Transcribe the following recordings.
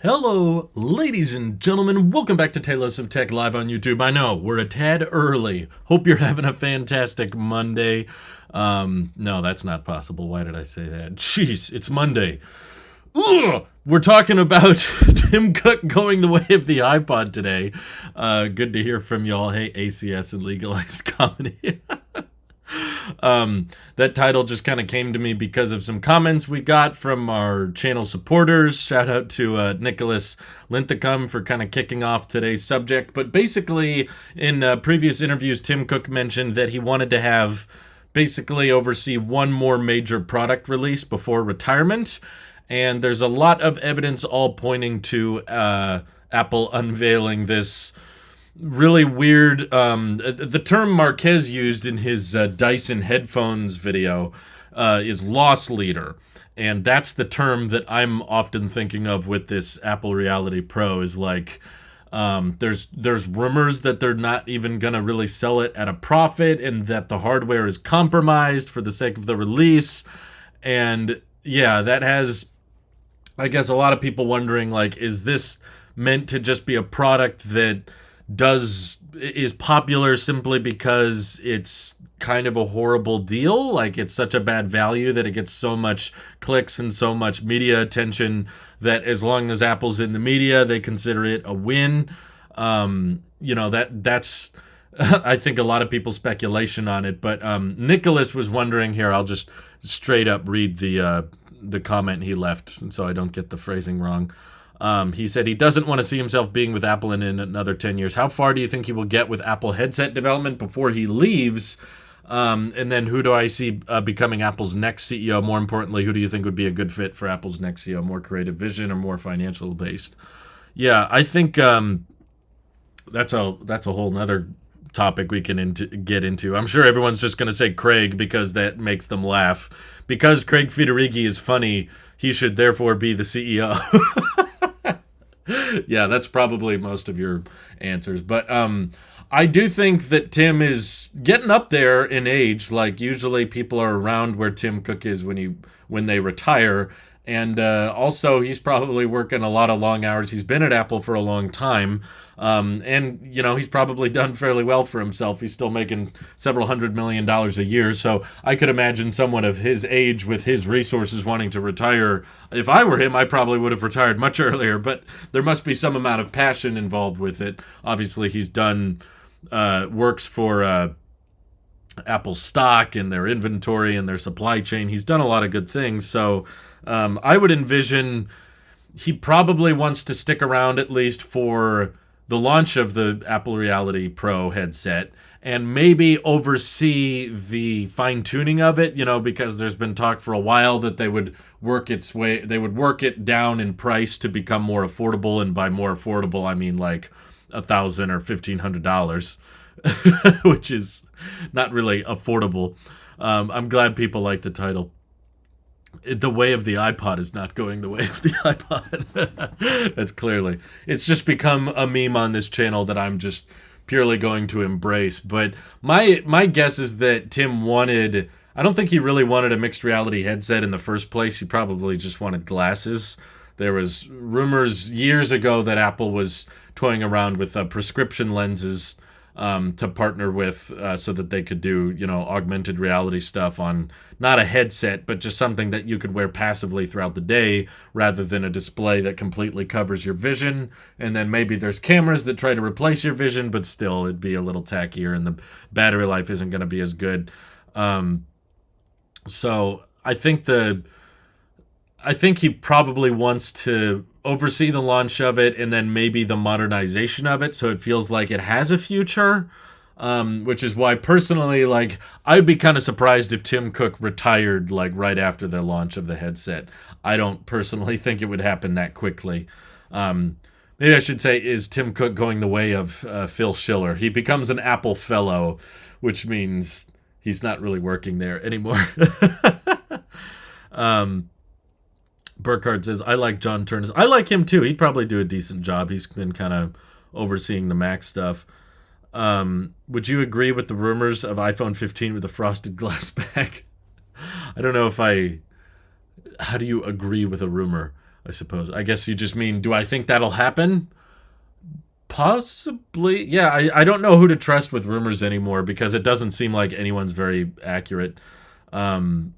Hello, ladies and gentlemen. Welcome back to Tailosive Tech live on YouTube. I know, we're a tad early. Hope you're having a fantastic Monday. No, that's not possible. Why did I say that? Jeez, it's Monday. Ugh! We're talking about Tim Cook going the way of the iPod today. Good to hear from y'all. Hey, ACS and Legalized Comedy. That title just kind of came to me because of some comments we got from our channel supporters. Shout out to Nicholas Linthicum for kind of kicking off today's subject. But basically, in previous interviews, Tim Cook mentioned that he wanted to have basically oversee one more major product release before retirement. And there's a lot of evidence all pointing to Apple unveiling this really weird, the term Marquez used in his Dyson headphones video is loss leader. And that's the term that I'm often thinking of with this Apple Reality Pro is like, there's rumors that they're not even going to really sell it at a profit and that the hardware is compromised for the sake of the release. And yeah, that has, I guess, a lot of people wondering, like, is this meant to just be a product that is popular simply because it's kind of a horrible deal? Like, it's such a bad value that it gets so much clicks and so much media attention that as long as Apple's in the media, they consider it a win. That's I think a lot of people's speculation on it. But Nicholas was wondering here. I'll just straight up read the comment he left so I don't get the phrasing wrong. He said he doesn't want to see himself being with Apple in another 10 years. How far do you think he will get with Apple headset development before he leaves? And then who do I see becoming Apple's next CEO? More importantly, who do you think would be a good fit for Apple's next CEO? More creative vision or more financial based? Yeah, I think that's a whole nother topic we can get into. I'm sure everyone's just going to say Craig because that makes them laugh. Because Craig Federighi is funny, he should therefore be the CEO. Yeah, that's probably most of your answers. But I do think that Tim is getting up there in age. Like, usually people are around where Tim Cook is when they retire. And also, he's probably working a lot of long hours. He's been at Apple for a long time. And, he's probably done fairly well for himself. He's still making several $100 million a year. So I could imagine someone of his age with his resources wanting to retire. If I were him, I probably would have retired much earlier. But there must be some amount of passion involved with it. Obviously, he's done works for Apple stock and their inventory and their supply chain. He's done a lot of good things. So I would envision he probably wants to stick around at least for the launch of the Apple Reality Pro headset and maybe oversee the fine-tuning of it, because there's been talk for a while that they would work it down in price to become more affordable. And by more affordable, I mean like $1,000 or $1,500, which is not really affordable. I'm glad people like the title. The way of the iPod is not going the way of the iPod. That's clearly. It's just become a meme on this channel that I'm just purely going to embrace. But my guess is that Tim I don't think he really wanted a mixed reality headset in the first place. He probably just wanted glasses. There was rumors years ago that Apple was toying around with prescription lenses to partner with so that they could do, augmented reality stuff on not a headset, but just something that you could wear passively throughout the day rather than a display that completely covers your vision. And then maybe there's cameras that try to replace your vision, but still it'd be a little tackier and the battery life isn't going to be as good. So I think he probably wants to oversee the launch of it and then maybe the modernization of it so it feels like it has a future, which is why personally, like, I'd be kind of surprised if Tim Cook retired like right after the launch of the headset. I don't personally think it would happen that quickly. Maybe I should say, is Tim Cook going the way of Phil Schiller? He becomes an Apple fellow, which means he's not really working there anymore. Burkhardt says, I like John Turnus. I like him too. He'd probably do a decent job. He's been kind of overseeing the Mac stuff. Would you agree with the rumors of iPhone 15 with a frosted glass back? I don't know how do you agree with a rumor? I suppose. I guess you just mean, do I think that'll happen? Possibly. Yeah, I don't know who to trust with rumors anymore because it doesn't seem like anyone's very accurate. Um,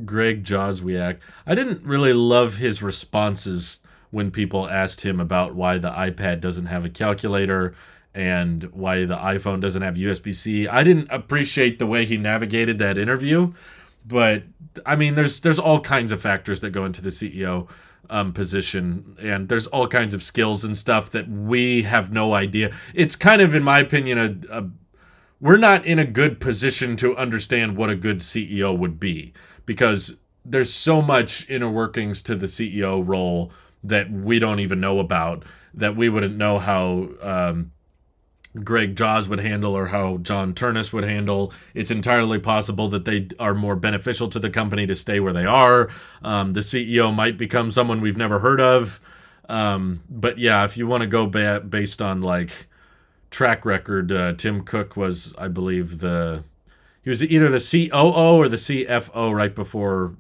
Greg Joswiak. I didn't really love his responses when people asked him about why the iPad doesn't have a calculator and why the iPhone doesn't have USB-C. I didn't appreciate the way he navigated that interview, but I mean, there's all kinds of factors that go into the CEO position, and there's all kinds of skills and stuff that we have no idea. It's kind of, in my opinion, we're not in a good position to understand what a good CEO would be because there's so much inner workings to the CEO role that we don't even know about, that we wouldn't know how Greg Jaws would handle or how John Turnus would handle. It's entirely possible that they are more beneficial to the company to stay where they are. The CEO might become someone we've never heard of. But yeah, if you want to go based on like track record, Tim Cook was, I believe, he was either the COO or the CFO right before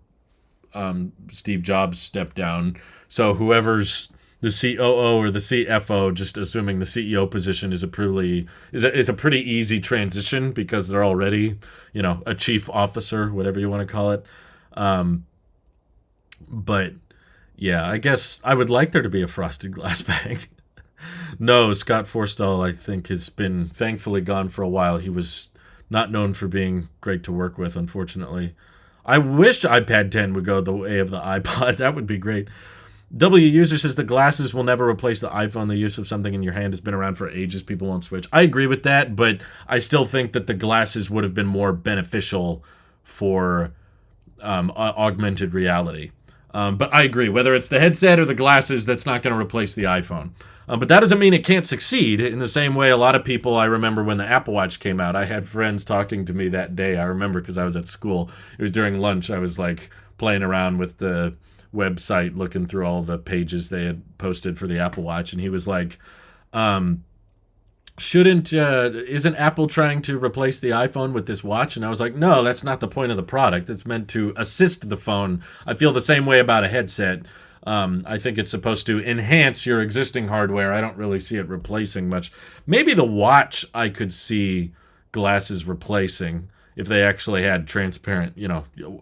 Steve Jobs stepped down. So whoever's the COO or the CFO, just assuming the CEO position is a pretty easy transition because they're already, a chief officer, whatever you want to call it. But yeah, I guess I would like there to be a frosted glass bag. No, Scott Forstall, I think, has been thankfully gone for a while. He was not known for being great to work with, unfortunately. I wish iPad 10 would go the way of the iPod. That would be great. W User says the glasses will never replace the iPhone. The use of something in your hand has been around for ages. People won't switch. I agree with that, but I still think that the glasses would have been more beneficial for augmented reality. But I agree. Whether it's the headset or the glasses, that's not going to replace the iPhone. But that doesn't mean it can't succeed. In the same way, a lot of people, I remember when the Apple Watch came out, I had friends talking to me that day. I remember because I was at school. It was during lunch. I was like playing around with the website, looking through all the pages they had posted for the Apple Watch, and he was like, isn't Apple trying to replace the iPhone with this watch? And I was like, no, that's not the point of the product. It's meant to assist the phone. I feel the same way about a headset. I think it's supposed to enhance your existing hardware. I don't really see it replacing much. Maybe the watch I could see glasses replacing if they actually had transparent,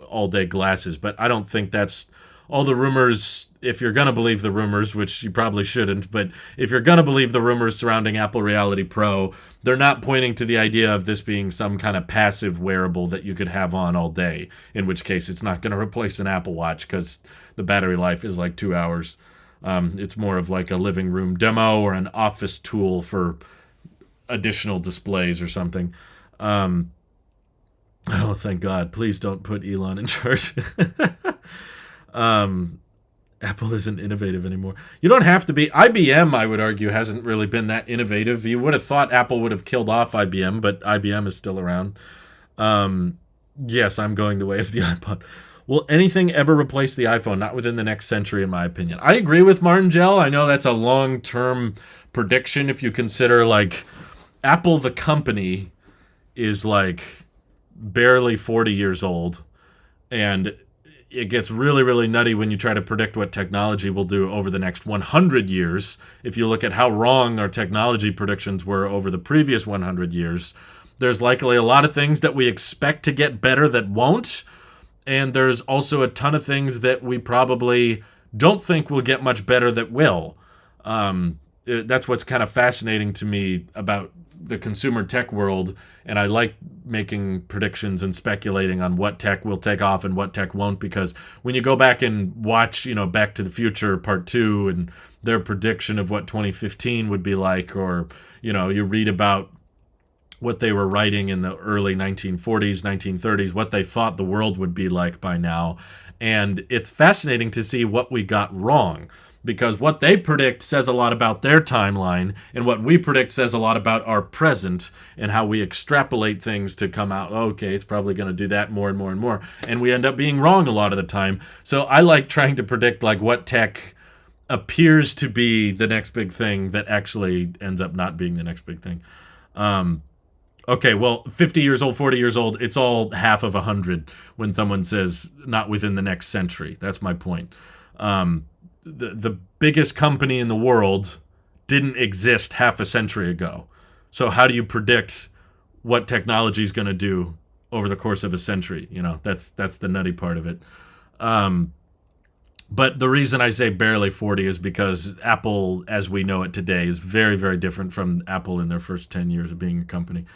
all-day glasses. But I don't think that's all the rumors. If you're going to believe the rumors, which you probably shouldn't, but if you're going to believe the rumors surrounding Apple Reality Pro, they're not pointing to the idea of this being some kind of passive wearable that you could have on all day, in which case it's not going to replace an Apple Watch because the battery life is like 2 hours. It's more of like a living room demo or an office tool for additional displays or something. Oh, thank God. Please don't put Elon in charge. Apple isn't innovative anymore. You don't have to be. IBM, I would argue, hasn't really been that innovative. You would have thought Apple would have killed off IBM, but IBM is still around. Yes, I'm going the way of the iPod. Will anything ever replace the iPhone? Not within the next century, in my opinion. I agree with Martin Gell. I know that's a long-term prediction if you consider, like, Apple the company is, like, barely 40 years old, and it gets really, really nutty when you try to predict what technology will do over the next 100 years. If you look at how wrong our technology predictions were over the previous 100 years, there's likely a lot of things that we expect to get better that won't, and there's also a ton of things that we probably don't think will get much better that will. That's what's kind of fascinating to me about the consumer tech world, and I like making predictions and speculating on what tech will take off and what tech won't, because when you go back and watch, Back to the Future Part 2 and their prediction of what 2015 would be like, or, you read about what they were writing in the early 1940s, 1930s, what they thought the world would be like by now, and it's fascinating to see what we got wrong. Because what they predict says a lot about their timeline, and what we predict says a lot about our present and how we extrapolate things to come out, okay, it's probably going to do that more and more and more. And we end up being wrong a lot of the time. So I like trying to predict like what tech appears to be the next big thing that actually ends up not being the next big thing. Okay, well, 50 years old, 40 years old, it's all half of 100 when someone says not within the next century. That's my point. the biggest company in the world didn't exist half a century ago. So how do you predict what technology is going to do over the course of a century? That's the nutty part of it. Um, but the reason I say barely 40 is because Apple, as we know it today, is very, very different from Apple in their first 10 years of being a company.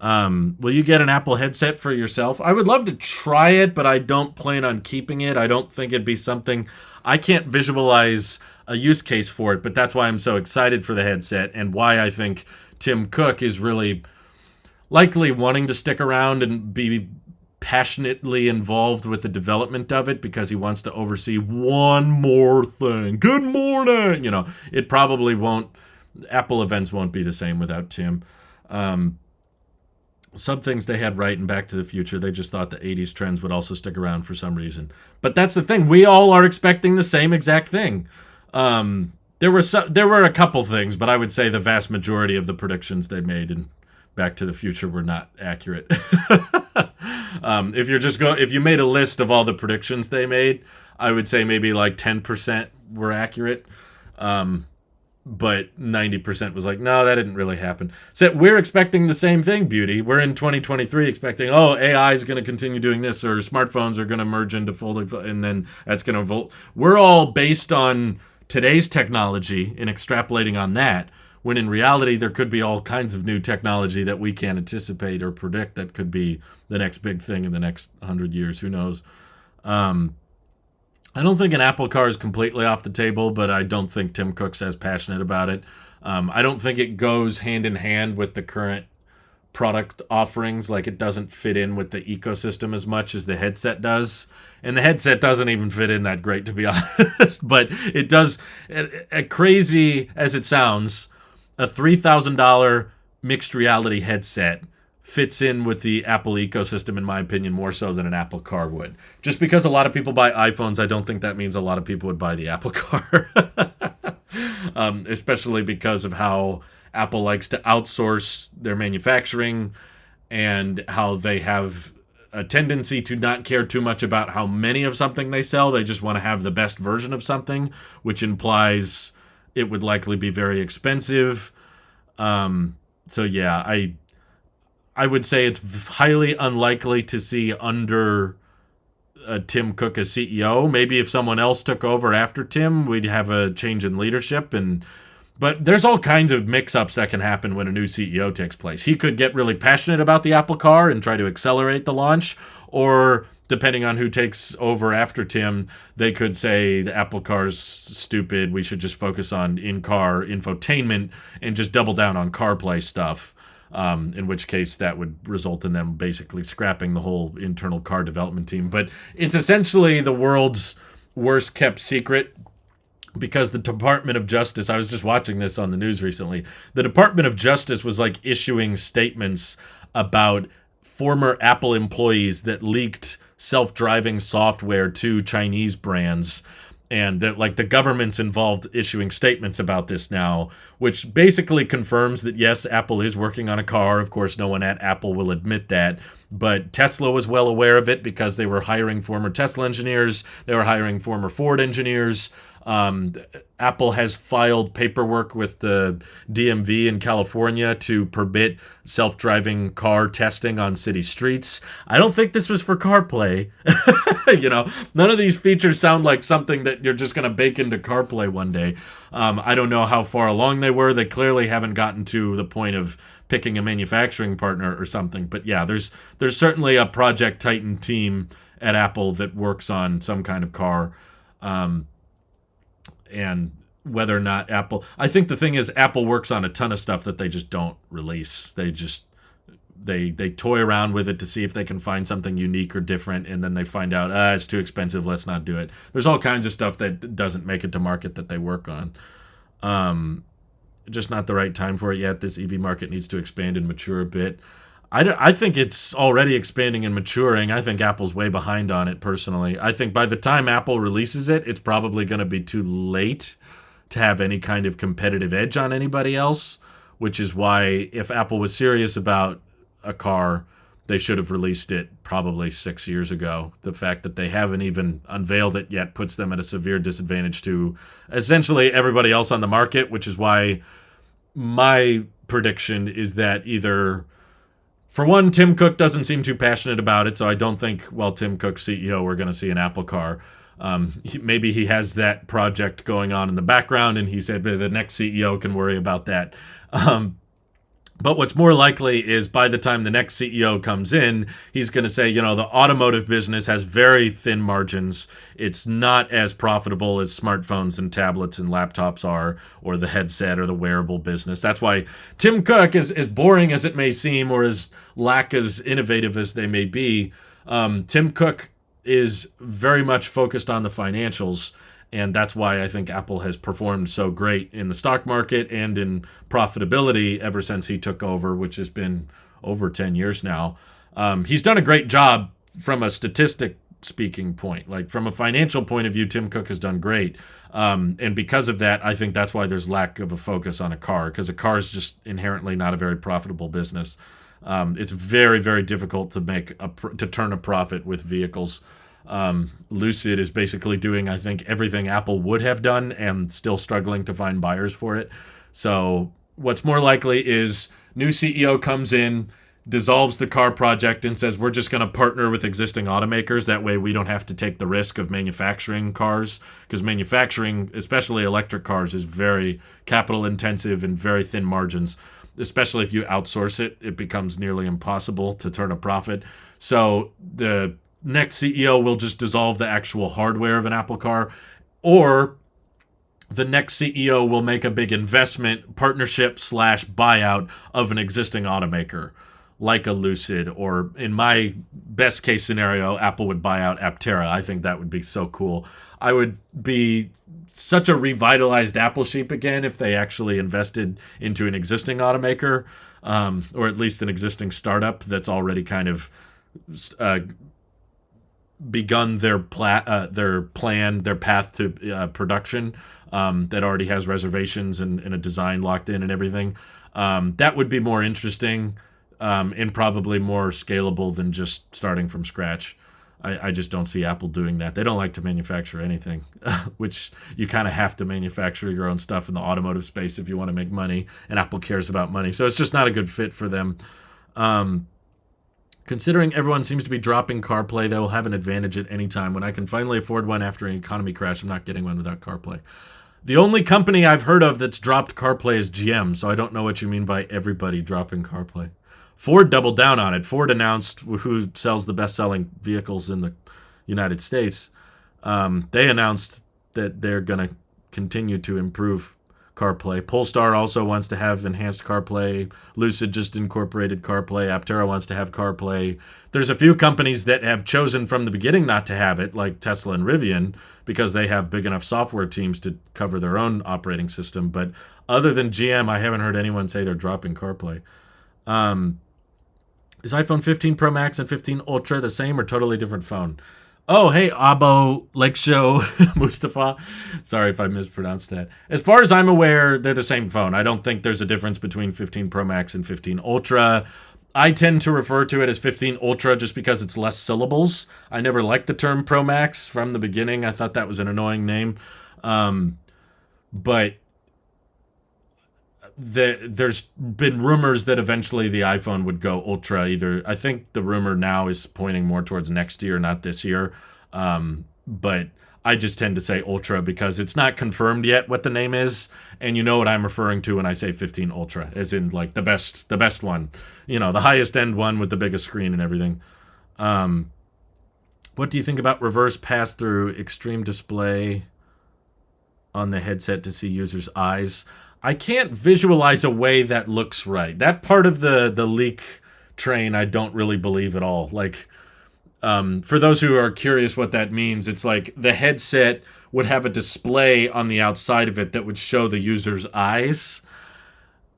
Will you get an Apple headset for yourself? I would love to try it, but I don't plan on keeping it. I don't think it'd be something. I can't visualize a use case for it, but that's why I'm so excited for the headset and why I think Tim Cook is really likely wanting to stick around and be passionately involved with the development of it because he wants to oversee one more thing. Good morning! It probably won't. Apple events won't be the same without Tim. Some things they had right in Back to the Future. They just thought the 80s trends would also stick around for some reason. But that's the thing. We all are expecting the same exact thing. There were a couple things, but I would say the vast majority of the predictions they made in Back to the Future were not accurate. If you made a list of all the predictions they made, I would say maybe like 10% were accurate. But 90% was like, no, that didn't really happen. So we're expecting the same thing, Beauty. We're in 2023 expecting, AI is going to continue doing this, or smartphones are going to merge into folding, and then that's going to volt. We're all based on today's technology and extrapolating on that, when in reality there could be all kinds of new technology that we can't anticipate or predict that could be the next big thing in the next 100 years. Who knows? I don't think an Apple car is completely off the table, but I don't think Tim Cook's as passionate about it. I don't think it goes hand in hand with the current product offerings. Like, it doesn't fit in with the ecosystem as much as the headset does. And the headset doesn't even fit in that great, to be honest. But it does, crazy as it sounds, a $3,000 mixed reality headset fits in with the Apple ecosystem, in my opinion, more so than an Apple car would. Just because a lot of people buy iPhones, I don't think that means a lot of people would buy the Apple car. Especially because of how Apple likes to outsource their manufacturing and how they have a tendency to not care too much about how many of something they sell. They just want to have the best version of something, which implies it would likely be very expensive. So yeah, I would say it's highly unlikely to see under Tim Cook as CEO. Maybe if someone else took over after Tim, we'd have a change in leadership. But there's all kinds of mix-ups that can happen when a new CEO takes place. He could get really passionate about the Apple car and try to accelerate the launch, or depending on who takes over after Tim, they could say the Apple car's stupid. We should just focus on in-car infotainment and just double down on CarPlay stuff. In which case that would result in them basically scrapping the whole internal car development team. But it's essentially the world's worst kept secret, because the Department of Justice, I was just watching this on the news recently, the Department of Justice was like issuing statements about former Apple employees that leaked self-driving software to Chinese brands. And that, like, the government's involved issuing statements about this now, which basically confirms that, yes, Apple is working on a car. Of course, no one at Apple will admit that. But Tesla was well aware of it because they were hiring former Tesla engineers. They were hiring former Ford engineers. Apple has filed paperwork with the DMV in California to permit self-driving car testing on city streets. I don't think this was for CarPlay. None of these features sound like something that you're just going to bake into CarPlay one day. I don't know how far along they were. They clearly haven't gotten to the point of picking a manufacturing partner or something. But yeah, there's certainly a Project Titan team at Apple that works on some kind of car. And whether or not I think the thing is, Apple works on a ton of stuff that they just don't release. They toy around with it to see if they can find something unique or different, and then they find out, it's too expensive, let's not do it. There's all kinds of stuff that doesn't make it to market that they work on. Just not the right time for it yet. This EV market needs to expand and mature a bit. I think it's already expanding and maturing. I think Apple's way behind on it, personally. I think by the time Apple releases it, it's probably going to be too late to have any kind of competitive edge on anybody else, which is why if Apple was serious about a car, they should have released it probably 6 years ago. The fact that they haven't even unveiled it yet puts them at a severe disadvantage to essentially everybody else on the market, which is why my prediction is that either, for one, Tim Cook doesn't seem too passionate about it, so I don't think while Tim Cook's CEO we're going to see an Apple car. Maybe he has that project going on in the background, and he said the next CEO can worry about that. But what's more likely is by the time the next CEO comes in, he's going to say, the automotive business has very thin margins. It's not as profitable as smartphones and tablets and laptops are, or the headset or the wearable business. That's why Tim Cook, as boring as it may seem, or as innovative as they may be, Tim Cook is very much focused on the financials. And that's why I think Apple has performed so great in the stock market and in profitability ever since he took over, which has been over 10 years now. He's done a great job from a statistic speaking point. Like from a financial point of view, Tim Cook has done great. And because of that, I think that's why there's lack of a focus on a car, because a car is just inherently not a very profitable business. It's very, very difficult to turn a profit with vehicles. Lucid is basically doing, I think, everything Apple would have done and still struggling to find buyers for it. So what's more likely is new CEO comes in, dissolves the car project, and says, we're just going to partner with existing automakers. That way we don't have to take the risk of manufacturing cars, because manufacturing, especially electric cars, is very capital intensive and very thin margins. Especially if you outsource it, it becomes nearly impossible to turn a profit. So the next CEO will just dissolve the actual hardware of an Apple car, or the next CEO will make a big investment, partnership / buyout of an existing automaker, like a Lucid, or in my best case scenario, Apple would buy out Aptera. I think that would be so cool. I would be such a revitalized Apple sheep again if they actually invested into an existing automaker, or at least an existing startup that's already kind of begun their path to production, that already has reservations and a design locked in and everything. That would be more interesting and probably more scalable than just starting from scratch. I just don't see Apple doing that. They don't like to manufacture anything, which you kind of have to manufacture your own stuff in the automotive space if you want to make money, and Apple cares about money. So it's just not a good fit for them. Considering everyone seems to be dropping CarPlay, they will have an advantage at any time. When I can finally afford one after an economy crash, I'm not getting one without CarPlay. The only company I've heard of that's dropped CarPlay is GM, so I don't know what you mean by everybody dropping CarPlay. Ford doubled down on it. Ford announced, who sells the best-selling vehicles in the United States, they announced that they're going to continue to improve CarPlay. Polestar also wants to have enhanced CarPlay. Lucid just incorporated CarPlay. Aptera wants to have CarPlay. There's a few companies that have chosen from the beginning not to have it, like Tesla and Rivian, because they have big enough software teams to cover their own operating system. But other than GM, I haven't heard anyone say they're dropping CarPlay. Is iPhone 15 Pro Max and 15 Ultra the same or totally different phone? Oh, hey, Abo, Lake Show, Mustafa. Sorry if I mispronounced that. As far as I'm aware, they're the same phone. I don't think there's a difference between 15 Pro Max and 15 Ultra. I tend to refer to it as 15 Ultra just because it's less syllables. I never liked the term Pro Max from the beginning. I thought that was an annoying name. But there's been rumors that eventually the iPhone would go Ultra. I think the rumor now is pointing more towards next year, not this year. But I just tend to say Ultra because it's not confirmed yet what the name is, and you know what I'm referring to when I say 15 Ultra, as in like the best one, the highest end one with the biggest screen and everything. What do you think about reverse pass-through extreme display on the headset to see users' eyes? I can't visualize a way that looks right. That part of the leak train I don't really believe at all. Like, for those who are curious what that means, it's like the headset would have a display on the outside of it that would show the user's eyes.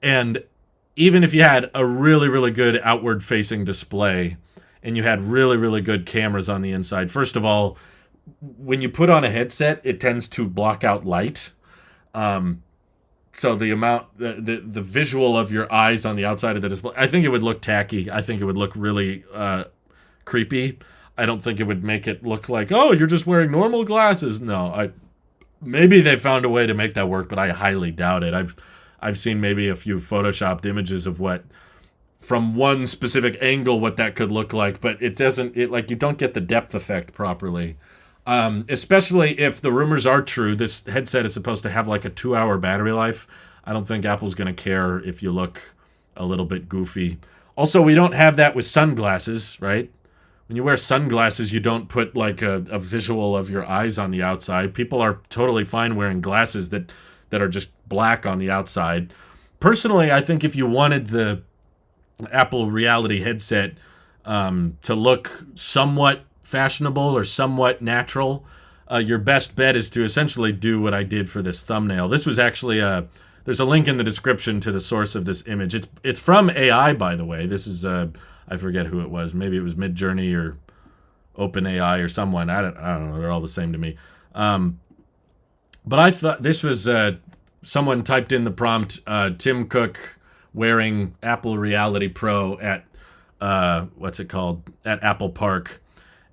And even if you had a really, really good outward-facing display and you had really, really good cameras on the inside, first of all, when you put on a headset, it tends to block out light. So the amount, the visual of your eyes on the outside of the display, I think it would look tacky. I think it would look really creepy. I don't think it would make it look like, oh, you're just wearing normal glasses. No, maybe they found a way to make that work, but I highly doubt it. I've seen maybe a few photoshopped images of what, from one specific angle, what that could look like, but it doesn't. It like you don't get the depth effect properly. Especially if the rumors are true, this headset is supposed to have like a 2-hour battery life. I don't think Apple's going to care if you look a little bit goofy. Also, we don't have that with sunglasses, right? When you wear sunglasses, you don't put like a visual of your eyes on the outside. People are totally fine wearing glasses that are just black on the outside. Personally, I think if you wanted the Apple Reality headset to look somewhat fashionable or somewhat natural, your best bet is to essentially do what I did for this thumbnail. This was actually there's a link in the description to the source of this image. It's from AI, by the way. This is I forget who it was. Maybe it was Midjourney or OpenAI or someone. I don't know. They're all the same to me. But I thought this was someone typed in the prompt, Tim Cook wearing Apple Reality Pro at what's it called, at Apple Park.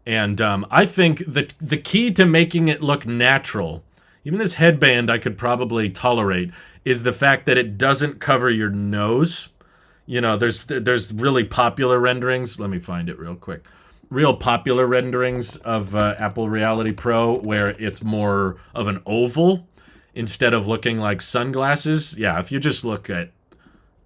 And I think the key to making it look natural, even this headband I could probably tolerate, is the fact that it doesn't cover your nose. You know, there's really popular renderings. Let me find it real quick. Real popular renderings of Apple Reality Pro where it's more of an oval instead of looking like sunglasses. Yeah, if you just look at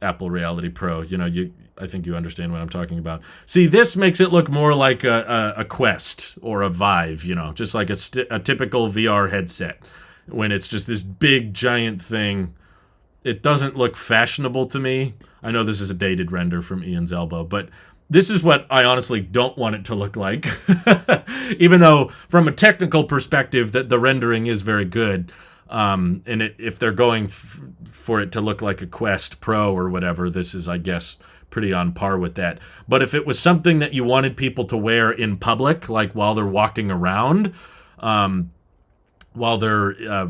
Apple Reality Pro, you know, I think you understand what I'm talking about. See, this makes it look more like a Quest or a Vive, you know, just like a typical VR headset. When it's just this big, giant thing, it doesn't look fashionable to me. I know this is a dated render from Ian's elbow, but this is what I honestly don't want it to look like. Even though, from a technical perspective, that the rendering is very good. If they're going for it to look like a Quest Pro or whatever, this is, I guess, pretty on par with that. But if it was something that you wanted people to wear in public, like while they're walking around, while they're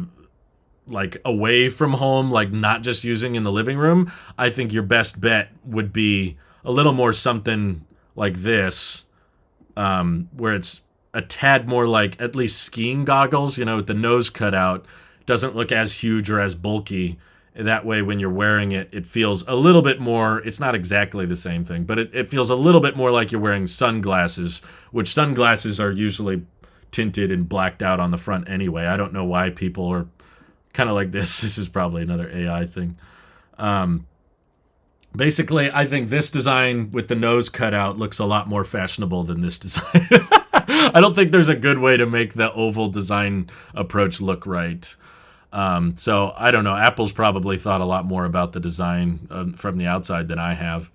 like away from home, like not just using in the living room, I think your best bet would be a little more something like this, where it's a tad more like at least skiing goggles, you know, with the nose cut out. Doesn't look as huge or as bulky. That way, when you're wearing it, it feels a little bit more, it's not exactly the same thing, but it feels a little bit more like you're wearing sunglasses, which sunglasses are usually tinted and blacked out on the front anyway. I don't know why people are kind of like this. This is probably another AI thing. Basically, I think this design with the nose cut out looks a lot more fashionable than this design. I don't think there's a good way to make the oval design approach look right. So I don't know. Apple's probably thought a lot more about the design from the outside than I have.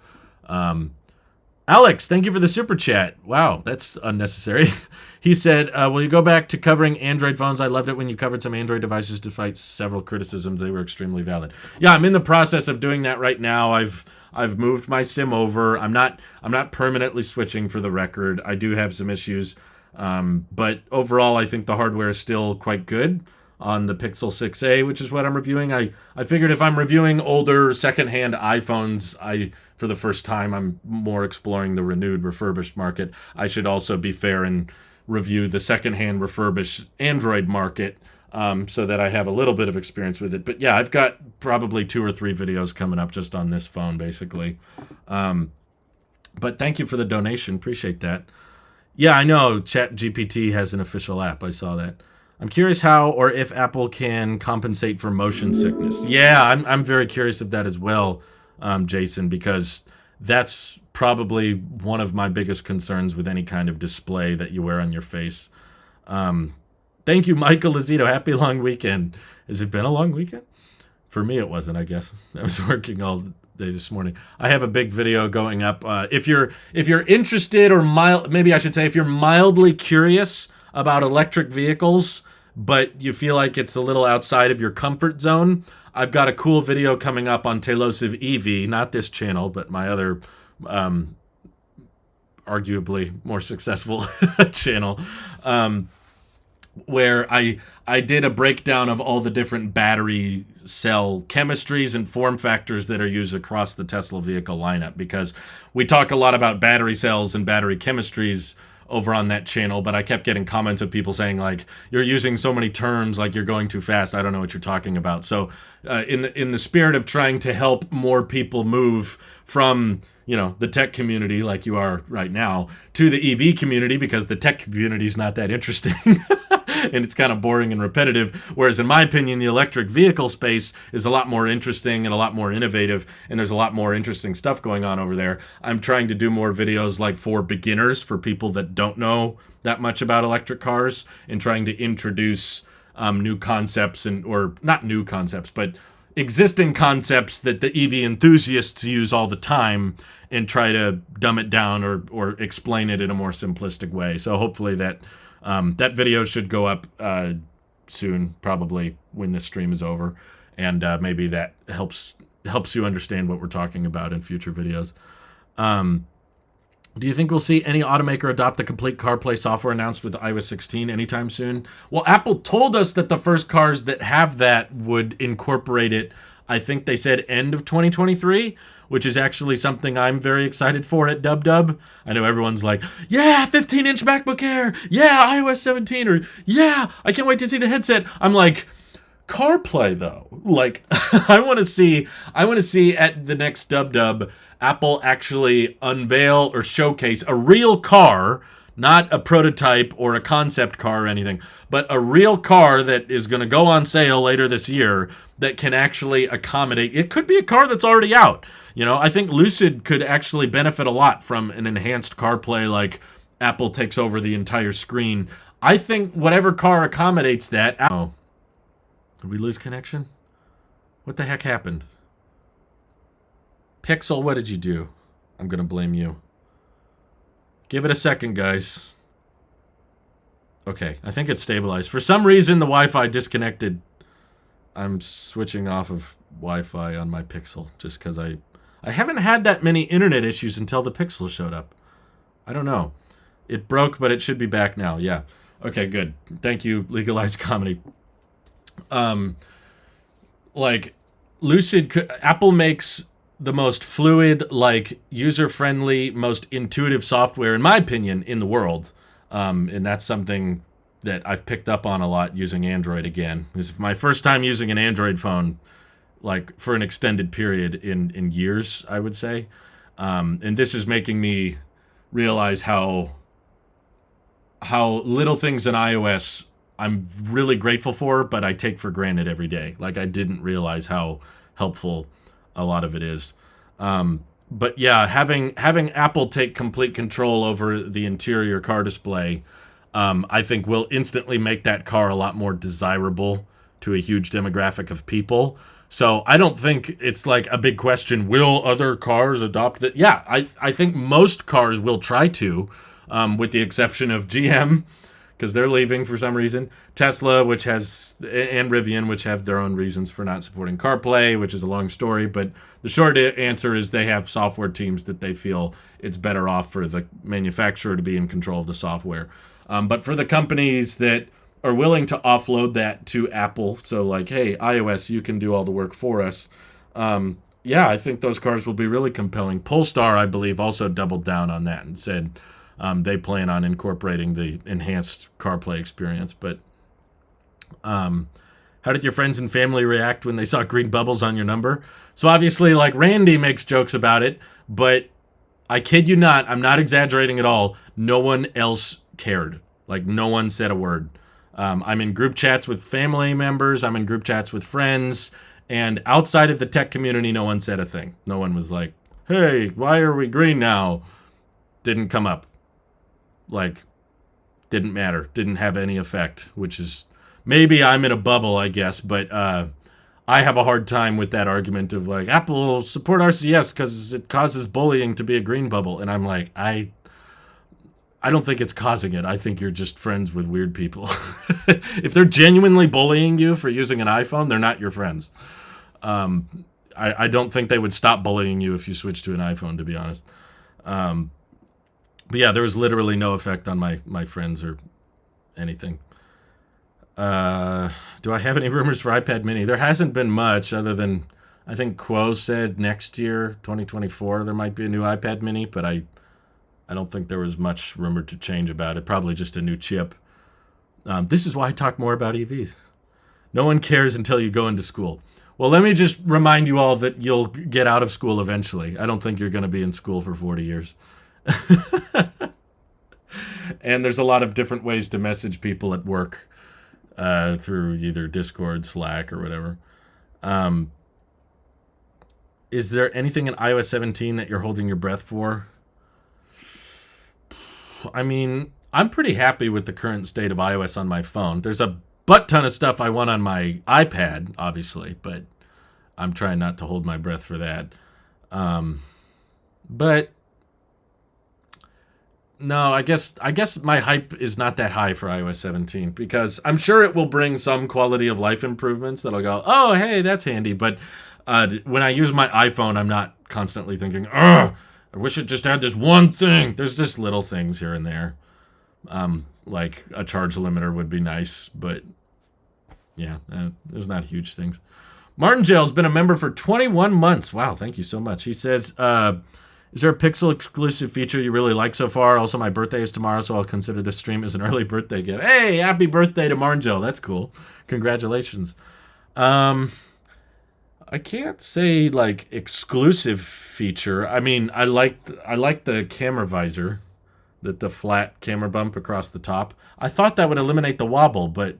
Alex, thank you for the super chat. Wow, that's unnecessary. He said, will you go back to covering Android phones? I loved it when you covered some Android devices despite several criticisms. They were extremely valid. Yeah, I'm in the process of doing that right now. I've moved my SIM over. I'm not permanently switching, for the record. I do have some issues. But overall, I think the hardware is still quite good on the Pixel 6a, which is what I'm reviewing. I figured if I'm reviewing older secondhand iPhones, for the first time, I'm more exploring the renewed refurbished market. I should also be fair and review the secondhand refurbished Android market, so that I have a little bit of experience with it. But yeah, I've got probably 2 or 3 videos coming up just on this phone, basically. But thank you for the donation. Appreciate that. Yeah, I know ChatGPT has an official app. I saw that. I'm curious how or if Apple can compensate for motion sickness. Yeah, I'm very curious of that as well, Jason, because that's probably one of my biggest concerns with any kind of display that you wear on your face. Thank you, Michael Lazito. Happy long weekend. Has it been a long weekend? For me, it wasn't, I guess. I was working all day this morning. I have a big video going up. If you're interested, or maybe I should say, if you're mildly curious about electric vehicles, but you feel like it's a little outside of your comfort zone, I've got a cool video coming up on Tailosive EV, not this channel, but my other arguably more successful channel, where I did a breakdown of all the different battery cell chemistries and form factors that are used across the Tesla vehicle lineup, because we talk a lot about battery cells and battery chemistries over on that channel, but I kept getting comments of people saying like, you're using so many terms, like you're going too fast, I don't know what you're talking about. So in the spirit of trying to help more people move from, you know, the tech community like you are right now to the EV community, because the tech community is not that interesting and it's kind of boring and repetitive, whereas in my opinion the electric vehicle space is a lot more interesting and a lot more innovative, and there's a lot more interesting stuff going on over there. I'm trying to do more videos like for beginners, for people that don't know that much about electric cars, and trying to introduce new concepts, and or not new concepts, but existing concepts that the EV enthusiasts use all the time, and try to dumb it down or explain it in a more simplistic way. So hopefully that that video should go up soon, probably when this stream is over, and maybe that helps you understand what we're talking about in future videos. Do you think we'll see any automaker adopt the complete CarPlay software announced with iOS 16 anytime soon? Well, Apple told us that the first cars that have that would incorporate it. I think they said end of 2023, which is actually something I'm very excited for at DubDub. I know everyone's like, yeah, 15-inch MacBook Air, yeah, iOS 17, or yeah, I can't wait to see the headset. I'm like, CarPlay though, like I want to see at the next DubDub Apple actually unveil or showcase a real car, not a prototype or a concept car or anything, but a real car that is going to go on sale later this year that can actually accommodate. It could be a car that's already out. You know, I think Lucid could actually benefit a lot from an enhanced CarPlay, like Apple takes over the entire screen. I think whatever car accommodates that. Oh. Did we lose connection? What the heck happened? Pixel, what did you do? I'm going to blame you. Give it a second, guys. Okay, I think it's stabilized. For some reason, the Wi-Fi disconnected. I'm switching off of Wi-Fi on my Pixel just because I haven't had that many internet issues until the Pixel showed up. I don't know. It broke, but it should be back now. Yeah. Okay, good. Thank you, Legalized Comedy. Like Lucid, Apple makes the most fluid, like user-friendly, most intuitive software, in my opinion, in the world. And that's something that I've picked up on a lot using Android again. This is my first time using an Android phone, like for an extended period in years, I would say. And this is making me realize how little things in iOS I'm really grateful for, but I take for granted every day. Like, I didn't realize how helpful a lot of it is. But yeah, having Apple take complete control over the interior car display, I think will instantly make that car a lot more desirable to a huge demographic of people. So I don't think it's like a big question, will other cars adopt it? Yeah, I think most cars will try to, with the exception of GM, because they're leaving for some reason. Tesla, and Rivian, which have their own reasons for not supporting CarPlay, which is a long story. But the short answer is they have software teams that they feel it's better off for the manufacturer to be in control of the software. But for the companies that are willing to offload that to Apple, so like, hey, iOS, you can do all the work for us. Yeah, I think those cars will be really compelling. Polestar, I believe, also doubled down on that and said, they plan on incorporating the enhanced CarPlay experience. But how did your friends and family react when they saw green bubbles on your number? So obviously, like, Randy makes jokes about it, but I kid you not, I'm not exaggerating at all. No one else cared. Like, no one said a word. I'm in group chats with family members. I'm in group chats with friends. And outside of the tech community, no one said a thing. No one was like, hey, why are we green now? Didn't come up. Like, didn't matter. Didn't have any effect, which is, maybe I'm in a bubble, I guess, but I have a hard time with that argument of like, Apple will support RCS because it causes bullying to be a green bubble. And I'm like, I don't think it's causing it. I think you're just friends with weird people. If they're genuinely bullying you for using an iPhone, they're not your friends. I don't think they would stop bullying you if you switched to an iPhone, to be honest. But yeah, there was literally no effect on my friends or anything. Do I have any rumors for iPad mini? There hasn't been much other than I think Quo said next year, 2024, there might be a new iPad mini, but I don't think there was much rumored to change about it. Probably just a new chip. This is why I talk more about EVs. No one cares until you go into school. Well, let me just remind you all that you'll get out of school eventually. I don't think you're going to be in school for 40 years. And there's a lot of different ways to message people at work through either Discord, Slack, or whatever. Is there anything in iOS 17 that you're holding your breath for? I mean, I'm pretty happy with the current state of iOS on my phone. There's a butt ton of stuff I want on my iPad, obviously, but I'm trying not to hold my breath for that. But no, I guess my hype is not that high for iOS 17 because I'm sure it will bring some quality of life improvements that'll go, oh, hey, that's handy. But when I use my iPhone, I'm not constantly thinking, ugh, I wish it just had this one thing. There's just little things here and there. Like a charge limiter would be nice, but yeah, there's not huge things. Martingale's been a member for 21 months. Wow, thank you so much. He says, is there a Pixel exclusive feature you really like so far? Also, my birthday is tomorrow, so I'll consider this stream as an early birthday gift. Hey, happy birthday to Martingale. That's cool. Congratulations. I can't say like exclusive feature. I mean, I like the camera visor, the flat camera bump across the top. I thought that would eliminate the wobble, but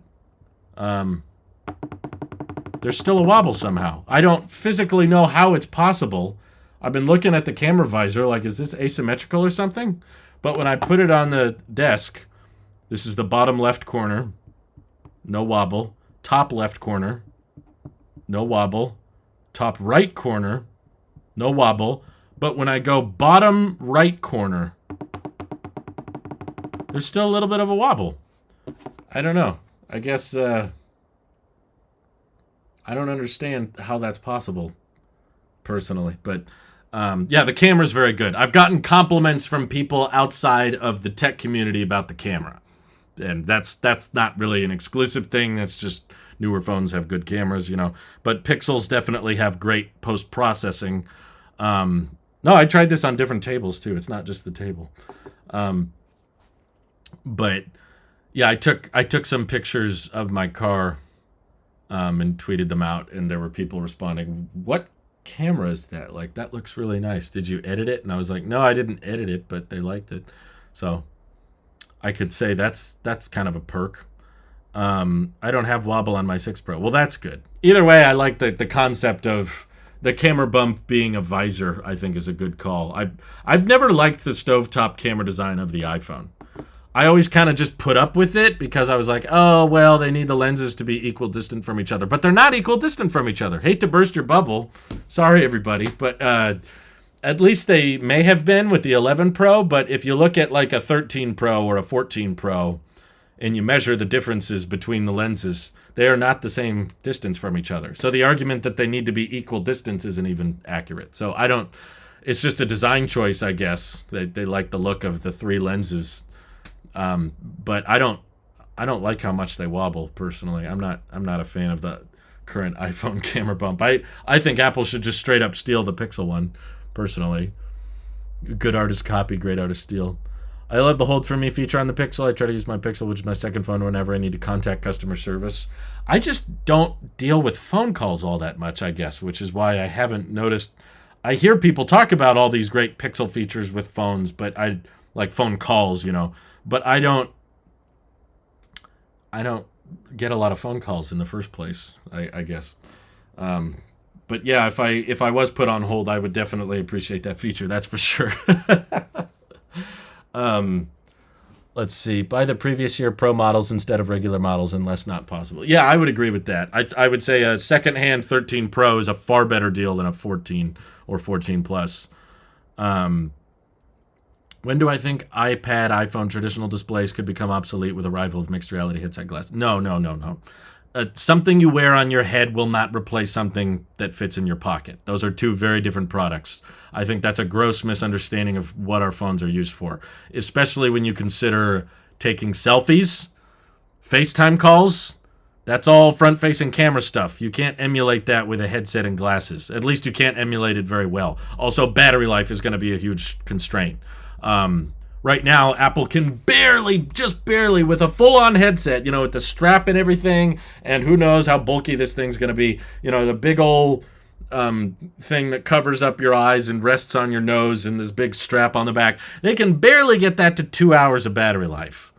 there's still a wobble somehow. I don't physically know how it's possible. I've been looking at the camera visor like, is this asymmetrical or something? But when I put it on the desk, this is the bottom left corner, no wobble. Top left corner, no wobble. Top right corner, no wobble. But when I go bottom right corner, there's still a little bit of a wobble. I don't know. I guess I don't understand how that's possible personally. But yeah, the camera's very good. I've gotten compliments from people outside of the tech community about the camera. And that's not really an exclusive thing. That's just newer phones have good cameras, you know. But Pixels definitely have great post-processing. No, I tried this on different tables, too. It's not just the table. But, yeah, I took some pictures of my car and tweeted them out. And there were people responding, what camera is that? Like, that looks really nice. Did you edit it? And I was like, no, I didn't edit it, but they liked it. So I could say that's kind of a perk. I don't have wobble on my 6 Pro. Well, that's good. Either way, I like the concept of the camera bump being a visor, I think is a good call. I've never liked the stovetop camera design of the iPhone. I always kind of just put up with it because I was like, oh, well, they need the lenses to be equal distant from each other. But they're not equal distant from each other. Hate to burst your bubble. Sorry, everybody. But at least they may have been with the 11 Pro. But if you look at like a 13 Pro or a 14 Pro and you measure the differences between the lenses, they are not the same distance from each other. So the argument that they need to be equal distance isn't even accurate. So I don't, it's just a design choice, I guess. They like the look of the 3 lenses. But I don't like how much they wobble personally. I'm not a fan of the current iPhone camera bump. I think Apple should just straight up steal the Pixel one personally. Good artist copy, great artist steal. I love the hold for me feature on the Pixel. I try to use my Pixel, which is my second phone, whenever I need to contact customer service. I just don't deal with phone calls all that much, I guess, which is why I haven't noticed. I hear people talk about all these great Pixel features with phones, but I like phone calls, you know. But I don't get a lot of phone calls in the first place, I guess. But yeah, if I was put on hold, I would definitely appreciate that feature. That's for sure. Let's see. Buy the previous year Pro models instead of regular models unless not possible. Yeah, I would agree with that. I would say a secondhand 13 Pro is a far better deal than a 14 or 14 Plus. When do I think iPad, iPhone, traditional displays could become obsolete with arrival of mixed reality headset glass? No. Something you wear on your head will not replace something that fits in your pocket. Those are two very different products. I think that's a gross misunderstanding of what our phones are used for, especially when you consider taking selfies, FaceTime calls, That's all front-facing camera stuff. You can't emulate that with a headset and glasses. At least you can't emulate it very well. Also, battery life is going to be a huge constraint. Right now, Apple can barely, just barely, with a full-on headset, with the strap and everything, and who knows how bulky this thing's going to be. The big old thing that covers up your eyes and rests on your nose and this big strap on the back. They can barely get that to 2 hours of battery life.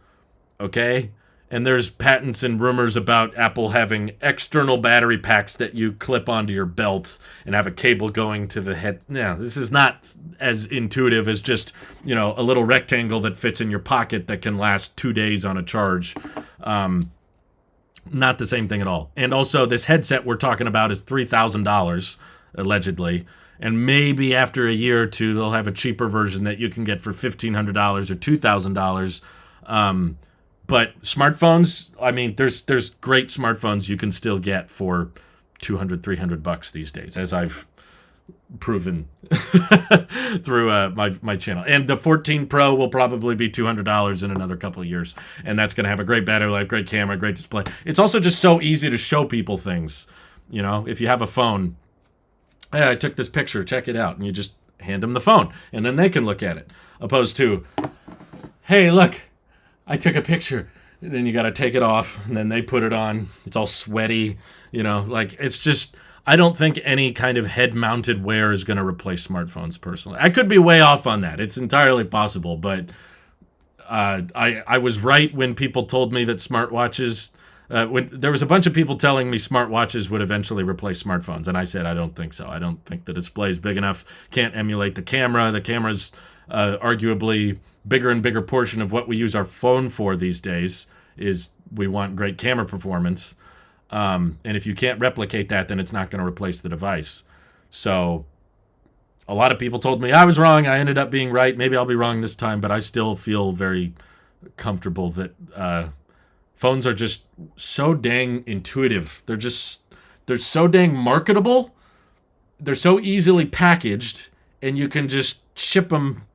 Okay? And there's patents and rumors about Apple having external battery packs that you clip onto your belt and have a cable going to the head. Yeah, this is not as intuitive as just, a little rectangle that fits in your pocket that can last 2 days on a charge. Not the same thing at all. And also, this headset we're talking about is $3,000, allegedly. And maybe after a year or two, they'll have a cheaper version that you can get for $1,500 or $2,000. But smartphones, I mean, there's great smartphones you can still get for $200-$300 these days, as I've proven through my channel. And the 14 Pro will probably be $200 in another couple of years, and that's going to have a great battery life, great camera, great display. It's also just so easy to show people things. If you have a phone, hey, I took this picture, check it out, and you just hand them the phone, and then they can look at it, opposed to, hey, look, I took a picture, and then you got to take it off, and then they put it on. It's all sweaty, it's just, I don't think any kind of head-mounted wear is going to replace smartphones, personally. I could be way off on that. It's entirely possible, but I was right when people told me that smartwatches, when there was a bunch of people telling me smartwatches would eventually replace smartphones, and I said I don't think so. I don't think the display is big enough, can't emulate the camera. The camera's arguably bigger and bigger portion of what we use our phone for these days is we want great camera performance. And if you can't replicate that, then it's not going to replace the device. So a lot of people told me I was wrong. I ended up being right. Maybe I'll be wrong this time, but I still feel very comfortable that phones are just so dang intuitive. They're so dang marketable. They're so easily packaged, and you can just ship them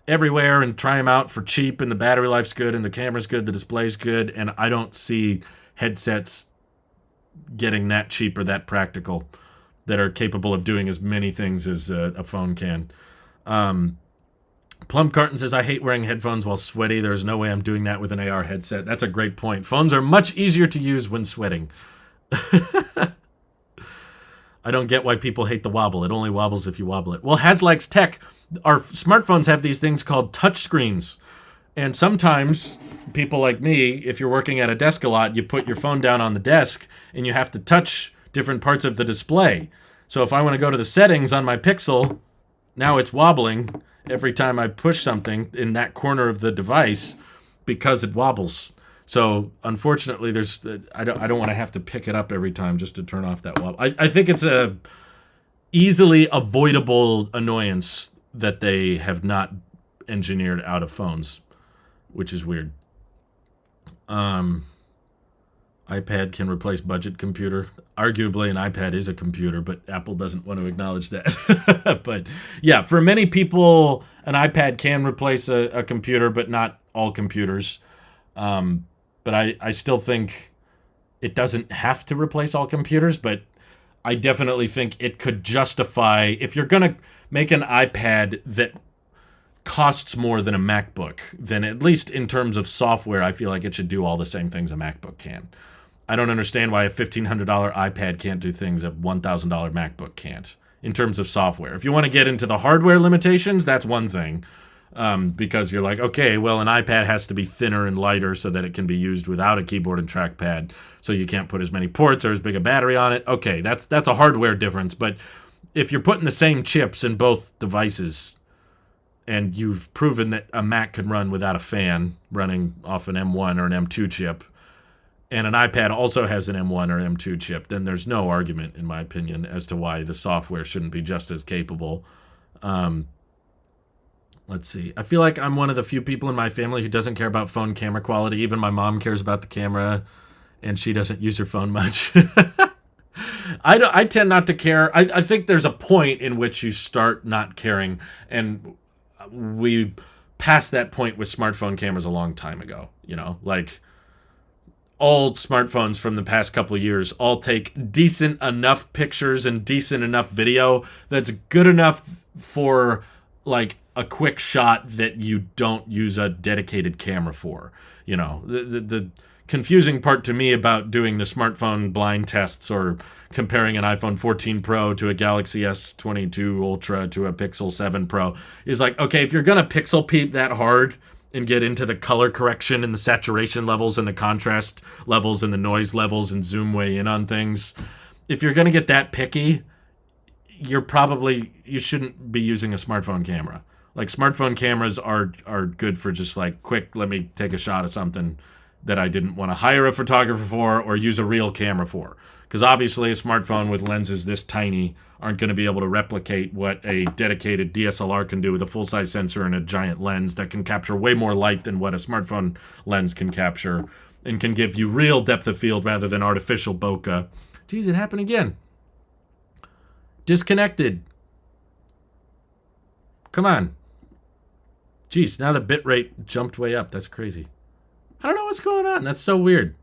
everywhere and try them out for cheap, and the battery life's good, and the camera's good, the display's good, and I don't see headsets getting that cheap or that practical that are capable of doing as many things as a phone can. Plum Carton says, I hate wearing headphones while sweaty. There's no way I'm doing that with an AR headset. That's a great point. Phones are much easier to use when sweating. I don't get why people hate the wobble. It only wobbles if you wobble it. Well, Haslak's Tech, our smartphones have these things called touch screens. And sometimes people like me, if you're working at a desk a lot, you put your phone down on the desk and you have to touch different parts of the display. So if I want to go to the settings on my Pixel, now it's wobbling every time I push something in that corner of the device because it wobbles. So unfortunately, I don't want to have to pick it up every time just to turn off that wobble. I think it's a easily avoidable annoyance that they have not engineered out of phones, which is weird. iPad can replace budget computer. Arguably, an iPad is a computer, but Apple doesn't want to acknowledge that. But yeah, for many people, an iPad can replace a computer, but not all computers. But I still think it doesn't have to replace all computers, but I definitely think it could justify, if you're going to make an iPad that costs more than a MacBook, then at least in terms of software, I feel like it should do all the same things a MacBook can. I don't understand why a $1,500 iPad can't do things a $1,000 MacBook can't in terms of software. If you want to get into the hardware limitations, that's one thing. Because you're like, okay, well, an iPad has to be thinner and lighter so that it can be used without a keyboard and trackpad, so you can't put as many ports or as big a battery on it. Okay, that's a hardware difference. But if you're putting the same chips in both devices, and you've proven that a Mac can run without a fan running off an M1 or an M2 chip, and an iPad also has an M1 or M2 chip, then there's no argument, in my opinion, as to why the software shouldn't be just as capable. Let's see. I feel like I'm one of the few people in my family who doesn't care about phone camera quality. Even my mom cares about the camera, and she doesn't use her phone much. I tend not to care. I think there's a point in which you start not caring, and we passed that point with smartphone cameras a long time ago. Like, all smartphones from the past couple of years all take decent enough pictures and decent enough video that's good enough for like a quick shot that you don't use a dedicated camera for. You know, the confusing part to me about doing the smartphone blind tests or comparing an iPhone 14 Pro to a Galaxy S22 Ultra to a Pixel 7 Pro is like, okay, if you're gonna pixel peep that hard and get into the color correction and the saturation levels and the contrast levels and the noise levels and zoom way in on things, if you're gonna get that picky, you shouldn't be using a smartphone camera. Like, smartphone cameras are good for just like quick, let me take a shot of something that I didn't want to hire a photographer for or use a real camera for. Because obviously a smartphone with lenses this tiny aren't going to be able to replicate what a dedicated DSLR can do with a full-size sensor and a giant lens that can capture way more light than what a smartphone lens can capture and can give you real depth of field rather than artificial bokeh. Geez, it happened again. Disconnected. Come on. Geez, now the bitrate jumped way up. That's crazy. I don't know what's going on. That's so weird.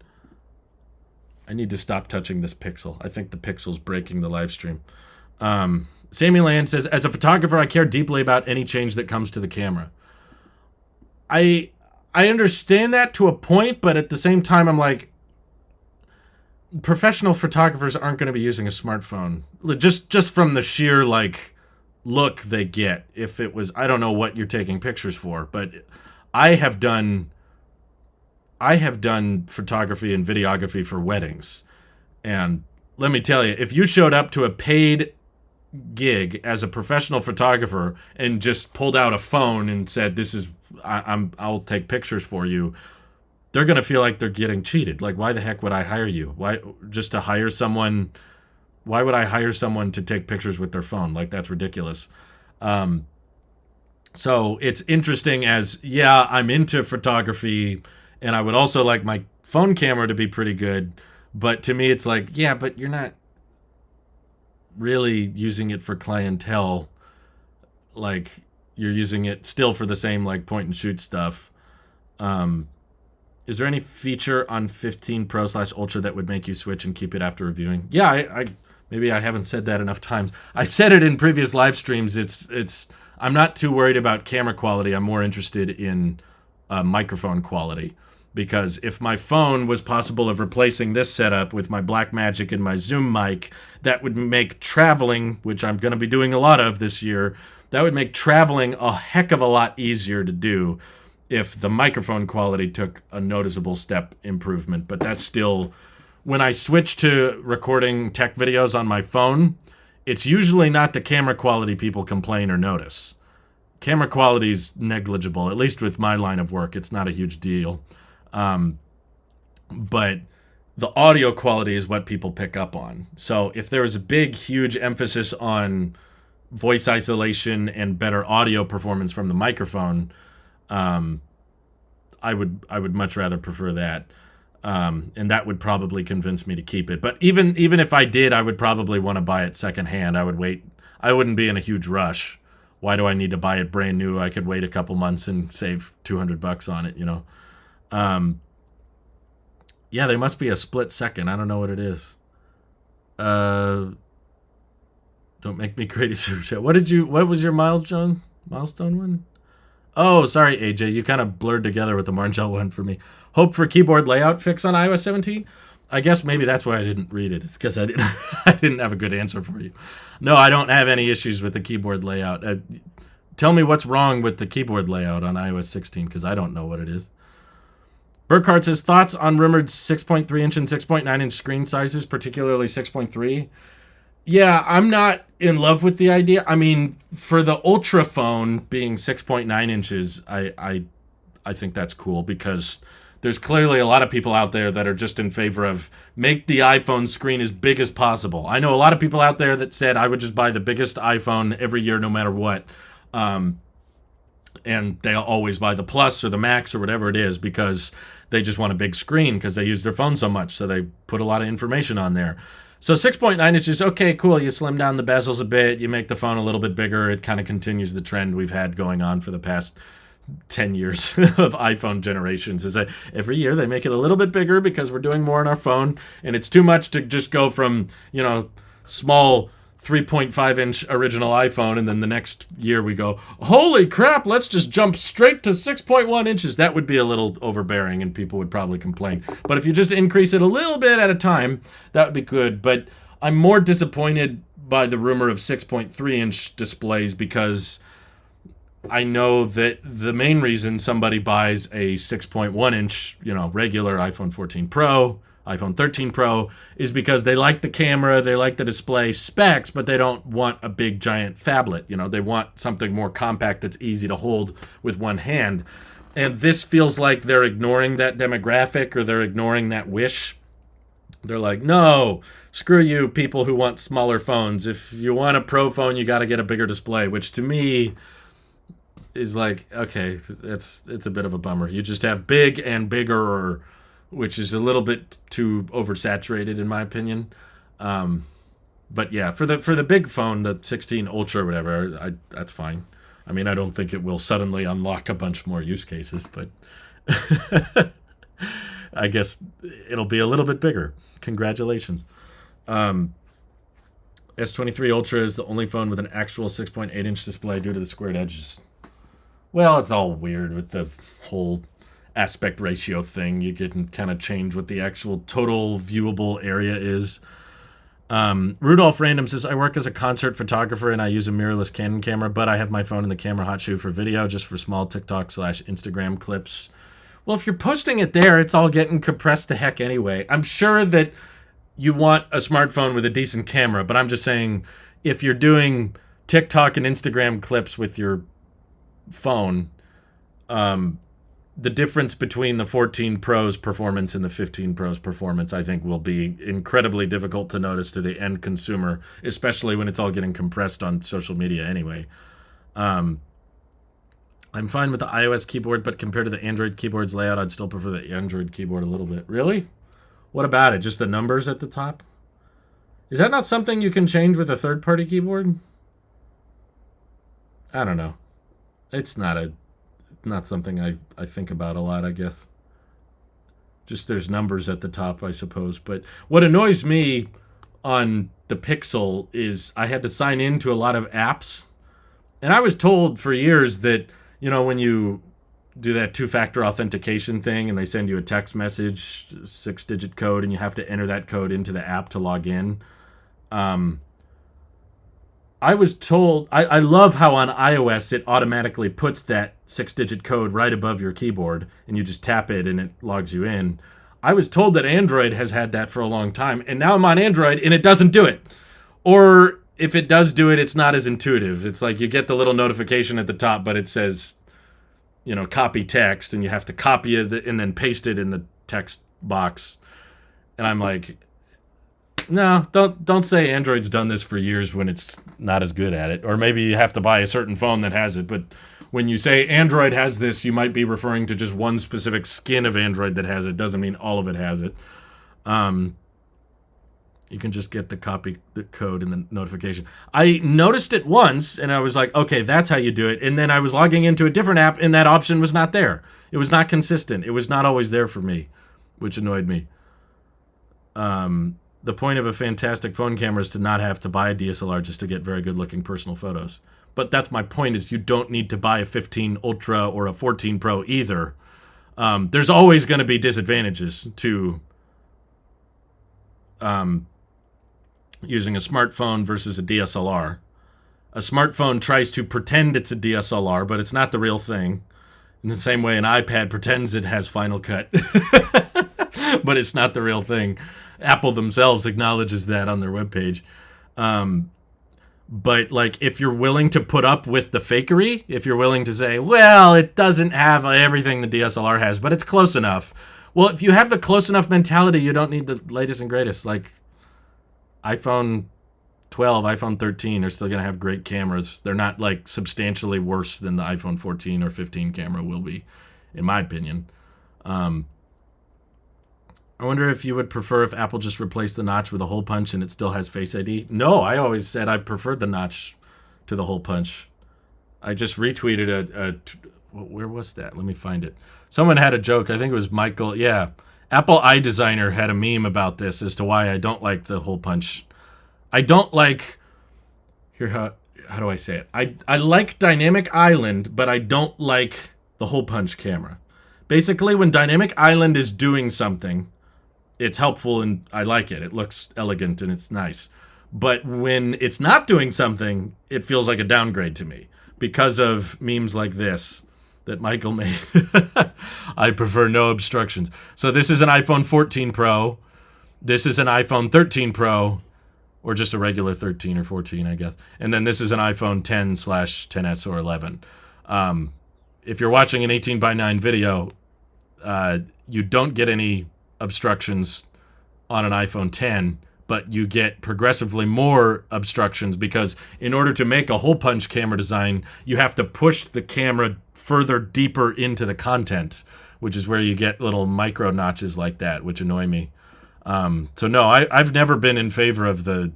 I need to stop touching this pixel. I think the pixel's breaking the live stream. Sammy Land says, as a photographer, I care deeply about any change that comes to the camera. I understand that to a point, but at the same time, I'm like, professional photographers aren't going to be using a smartphone. Just from the sheer, like, look they get. If it was, I don't know what you're taking pictures for, but I have done photography and videography for weddings. And let me tell you, if you showed up to a paid gig as a professional photographer and just pulled out a phone and said, "This is I'll take pictures for you," they're going to feel like they're getting cheated. Like, why the heck would I hire you? Why just to hire someone? Why would I hire someone to take pictures with their phone? Like, that's ridiculous. So it's interesting as, yeah, I'm into photography and I would also like my phone camera to be pretty good. But to me, it's like, yeah, but you're not really using it for clientele. Like, you're using it still for the same, like, point and shoot stuff. Is there any feature on 15 Pro / Ultra that would make you switch and keep it after reviewing? Yeah, I maybe I haven't said that enough times. I said it in previous live streams. I'm not too worried about camera quality. I'm more interested in microphone quality. Because if my phone was possible of replacing this setup with my Blackmagic and my Zoom mic, that would make traveling, which I'm going to be doing a lot of this year, that would make traveling a heck of a lot easier to do if the microphone quality took a noticeable step improvement. But that's still, when I switch to recording tech videos on my phone, it's usually not the camera quality people complain or notice. Camera quality is negligible, at least with my line of work. It's not a huge deal. But the audio quality is what people pick up on. So if there was a big, huge emphasis on voice isolation and better audio performance from the microphone, I would much rather prefer that. And that would probably convince me to keep it. But even if I did, I would probably want to buy it secondhand. I would wait. I wouldn't be in a huge rush. Why do I need to buy it brand new? I could wait a couple months and save $200 on it, you know? Yeah, they must be a split second. I don't know what it is. Don't make me create a super chat. What was your milestone one? Oh, sorry, AJ. You kind of blurred together with the Marngel one for me. Hope for keyboard layout fix on iOS 17? I guess maybe that's why I didn't read it. It's because I didn't have a good answer for you. No, I don't have any issues with the keyboard layout. Tell me what's wrong with the keyboard layout on iOS 16, because I don't know what it is. Burkhardt says, thoughts on rumored 6.3 inch and 6.9 inch screen sizes, particularly 6.3? Yeah, I'm not in love with the idea. I mean, for the Ultra phone being 6.9 inches, I think that's cool, because there's clearly a lot of people out there that are just in favor of make the iPhone screen as big as possible. I know a lot of people out there that said I would just buy the biggest iPhone every year no matter what. And they'll always buy the Plus or the Max or whatever it is because they just want a big screen because they use their phone so much. So they put a lot of information on there. So 6.9 inches, okay, cool. You slim down the bezels a bit. You make the phone a little bit bigger. It kind of continues the trend we've had going on for the past 10 years of iPhone generations is that every year they make it a little bit bigger because we're doing more on our phone, and it's too much to just go from, small 3.5-inch original iPhone, and then the next year we go, holy crap, let's just jump straight to 6.1 inches. That would be a little overbearing, and people would probably complain. But if you just increase it a little bit at a time, that would be good. But I'm more disappointed by the rumor of 6.3-inch displays because I know that the main reason somebody buys a 6.1-inch, regular iPhone 14 Pro, iPhone 13 Pro, is because they like the camera, they like the display specs, but they don't want a big giant phablet. They want something more compact that's easy to hold with one hand. And this feels like they're ignoring that demographic, or they're ignoring that wish. They're like, no, screw you people who want smaller phones. If you want a Pro phone, you got to get a bigger display, which to me is like, okay, it's a bit of a bummer. You just have big and bigger, which is a little bit too oversaturated in my opinion. But yeah, for the big phone, the 16 Ultra or whatever, that's fine. I mean, I don't think it will suddenly unlock a bunch more use cases, but I guess it'll be a little bit bigger. Congratulations. S23 Ultra is the only phone with an actual 6.8-inch display due to the squared edges. Well, it's all weird with the whole aspect ratio thing. You can kind of change what the actual total viewable area is. Rudolph Random says, I work as a concert photographer and I use a mirrorless Canon camera, but I have my phone in the camera hot shoe for video, just for small TikTok/Instagram clips. Well, if you're posting it there, it's all getting compressed to heck anyway. I'm sure that you want a smartphone with a decent camera, but I'm just saying, if you're doing TikTok and Instagram clips with your phone, the difference between the 14 Pro's performance and the 15 Pro's performance, I think, will be incredibly difficult to notice to the end consumer, especially when it's all getting compressed on social media anyway. I'm fine with the iOS keyboard, but compared to the Android keyboard's layout, I'd still prefer the Android keyboard a little bit. Really? What about it? Just the numbers at the top? Is that not something you can change with a third-party keyboard? I don't know. It's not something I think about a lot, I guess. Just there's numbers at the top, I suppose. But what annoys me on the Pixel is I had to sign into a lot of apps. And I was told for years that, when you do that two-factor authentication thing and they send you a text message, 6-digit code, and you have to enter that code into the app to log in. I was told, I love how on iOS it automatically puts that 6-digit code right above your keyboard and you just tap it and it logs you in. I was told that Android has had that for a long time, and now I'm on Android and it doesn't do it. Or if it does do it, it's not as intuitive. It's like you get the little notification at the top, but it says, copy text, and you have to copy it and then paste it in the text box. And I'm like, no, don't say Android's done this for years when it's not as good at it. Or maybe you have to buy a certain phone that has it. But when you say Android has this, you might be referring to just one specific skin of Android that has it. Doesn't mean all of it has it. You can just get the code and the notification. I noticed it once, and I was like, okay, that's how you do it. And then I was logging into a different app, and that option was not there. It was not consistent. It was not always there for me, which annoyed me. The point of a fantastic phone camera is to not have to buy a DSLR just to get very good-looking personal photos. But that's my point, is you don't need to buy a 15 Ultra or a 14 Pro either. There's always going to be disadvantages to using a smartphone versus a DSLR. A smartphone tries to pretend it's a DSLR, but it's not the real thing. In the same way an iPad pretends it has Final Cut, but it's not the real thing. Apple themselves acknowledges that on their webpage. But like, if you're willing to put up with the fakery, if you're willing to say, well, it doesn't have everything the DSLR has, but it's close enough. Well, if you have the close enough mentality, you don't need the latest and greatest. Like, iPhone 12, iPhone 13 are still going to have great cameras. They're not like substantially worse than the iPhone 14 or 15 camera will be, in my opinion. I wonder if you would prefer if Apple just replaced the notch with a hole punch and it still has Face ID. No, I always said I preferred the notch to the hole punch. I just retweeted where was that? Let me find it. Someone had a joke. I think it was Michael. Yeah. Apple iDesigner had a meme about this as to why I don't like the hole punch. I don't like... Here, how do I say it? I like Dynamic Island, but I don't like the hole punch camera. Basically, when Dynamic Island is doing something, it's helpful and I like it. It looks elegant and it's nice. But when it's not doing something, it feels like a downgrade to me because of memes like this that Michael made. I prefer no obstructions. So this is an iPhone 14 Pro. This is an iPhone 13 Pro, or just a regular 13 or 14, I guess. And then this is an iPhone 10/10s or 11. If you're watching an 18:9 video, you don't get any obstructions on an iPhone 10, but you get progressively more obstructions because in order to make a hole punch camera design, you have to push the camera further deeper into the content, which is where you get little micro notches like that, which annoy me. So no, I've never been in favor of the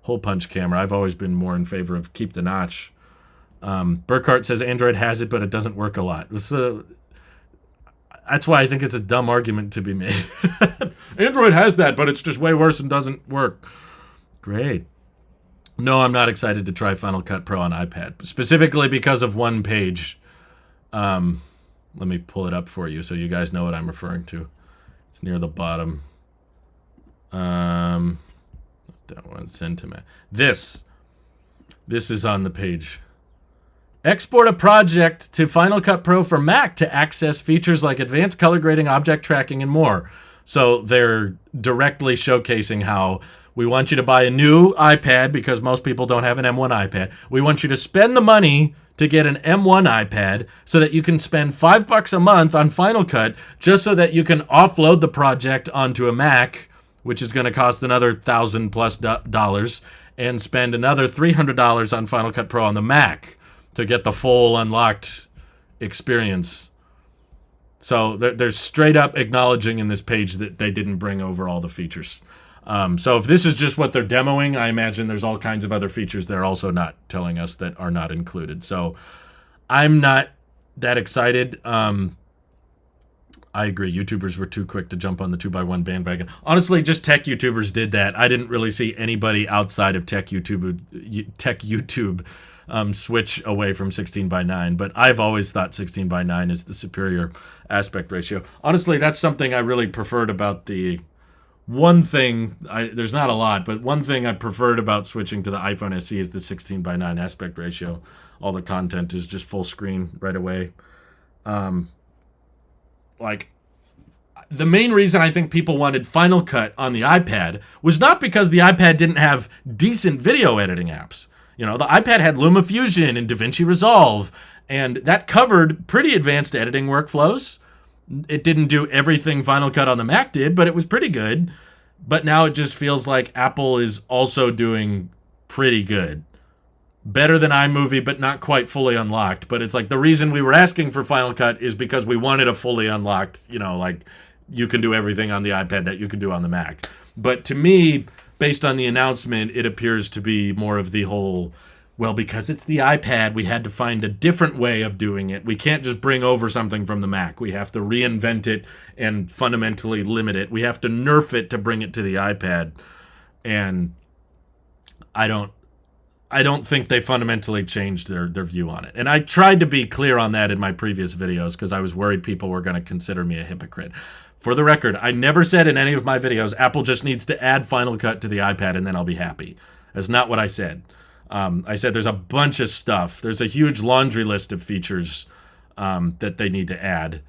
hole punch camera. I've always been more in favor of keep the notch. Burkhart says Android has it, but it doesn't work a lot. That's why I think it's a dumb argument to be made. Android has that, but it's just way worse and doesn't work. Great. No, I'm not excited to try Final Cut Pro on iPad, specifically because of one page. Let me pull it up for you so you guys know what I'm referring to. It's near the bottom. That one, send to me. This is on the page. Export a project to Final Cut Pro for Mac to access features like advanced color grading, object tracking, and more. So they're directly showcasing how we want you to buy a new iPad because most people don't have an M1 iPad. We want you to spend the money to get an M1 iPad so that you can spend $5 a month on Final Cut just so that you can offload the project onto a Mac, which is going to cost another $1,000+ and spend another $300 on Final Cut Pro on the Mac to get the full unlocked experience. So they're straight up acknowledging in this page that they didn't bring over all the features. So if this is just what they're demoing, I imagine there's all kinds of other features they're also not telling us that are not included. So I'm not that excited. I agree. YouTubers were too quick to jump on the 2x1 bandwagon. Honestly, just tech YouTubers did that. I didn't really see anybody outside of tech YouTube switch away from 16:9, but I've always thought 16:9 is the superior aspect ratio. Honestly, that's something I really preferred about the one thing. There's not a lot, but one thing I preferred about switching to the iPhone SE is the 16:9 aspect ratio. All the content is just full screen right away. The main reason I think people wanted Final Cut on the iPad was not because the iPad didn't have decent video editing apps. You know, the iPad had LumaFusion and DaVinci Resolve, and that covered pretty advanced editing workflows. It didn't do everything Final Cut on the Mac did, but it was pretty good. But now it just feels like Apple is also doing pretty good. Better than iMovie, but not quite fully unlocked. But it's like the reason we were asking for Final Cut is because we wanted a fully unlocked, you can do everything on the iPad that you can do on the Mac. But to me, based on the announcement, it appears to be more of the whole, well, because it's the iPad, we had to find a different way of doing it. We can't just bring over something from the Mac. We have to reinvent it and fundamentally limit it. We have to nerf it to bring it to the iPad. And I don't think they fundamentally changed their view on it. And I tried to be clear on that in my previous videos because I was worried people were going to consider me a hypocrite. For the record, I never said in any of my videos, Apple just needs to add Final Cut to the iPad and then I'll be happy. That's not what I said. I said there's a bunch of stuff. There's a huge laundry list of features that they need to add,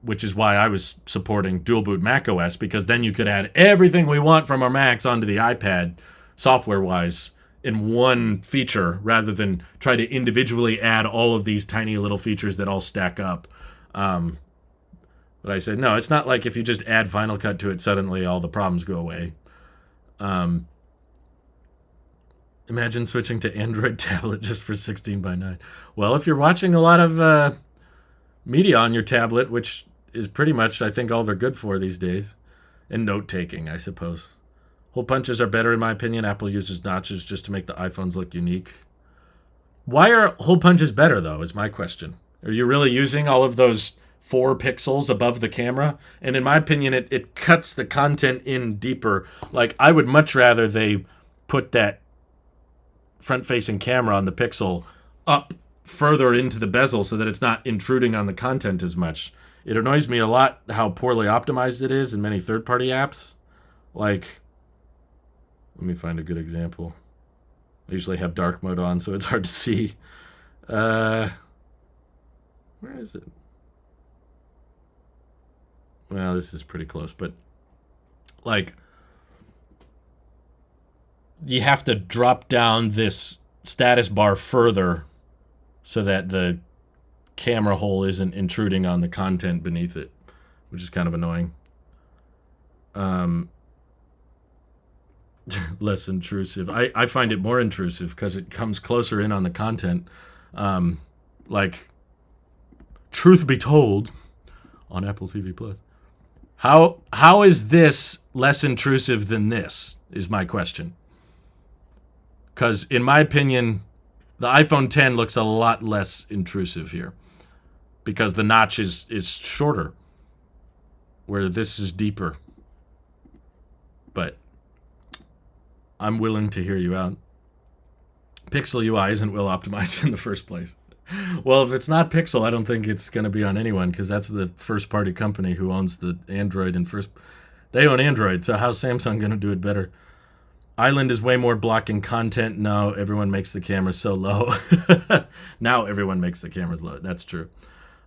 which is why I was supporting dual boot macOS, because then you could add everything we want from our Macs onto the iPad, software-wise, in one feature, rather than try to individually add all of these tiny little features that all stack up. But I said, no, it's not like if you just add Final Cut to it, suddenly all the problems go away. Imagine switching to Android tablet just for 16:9. Well, if you're watching a lot of media on your tablet, which is pretty much, I think, all they're good for these days, and note-taking, I suppose. Hole punches are better, in my opinion. Apple uses notches just to make the iPhones look unique. Why are hole punches better, though, is my question. Are you really using all of those 4 pixels above the camera? And in my opinion, it cuts the content in deeper. Like, I would much rather they put that front-facing camera on the Pixel up further into the bezel so that it's not intruding on the content as much. It annoys me a lot how poorly optimized it is in many third-party apps. Like, let me find a good example. I usually have dark mode on, so it's hard to see. Where is it? Well, this is pretty close, but like, you have to drop down this status bar further so that the camera hole isn't intruding on the content beneath it, which is kind of annoying. Less intrusive. I find it more intrusive because it comes closer in on the content. Like, truth be told, on Apple TV Plus, how is this less intrusive than this? Is my question. Because in my opinion, the iPhone 10 looks a lot less intrusive here because the notch is shorter, where this is deeper. But I'm willing to hear you out. Pixel UI isn't well optimized in the first place. Well, if it's not Pixel, I don't think it's going to be on anyone because that's the first-party company who owns the Android and they own Android, so how's Samsung going to do it better? Island is way more blocking content. No, everyone makes the camera so low. Now everyone makes the cameras low. That's true.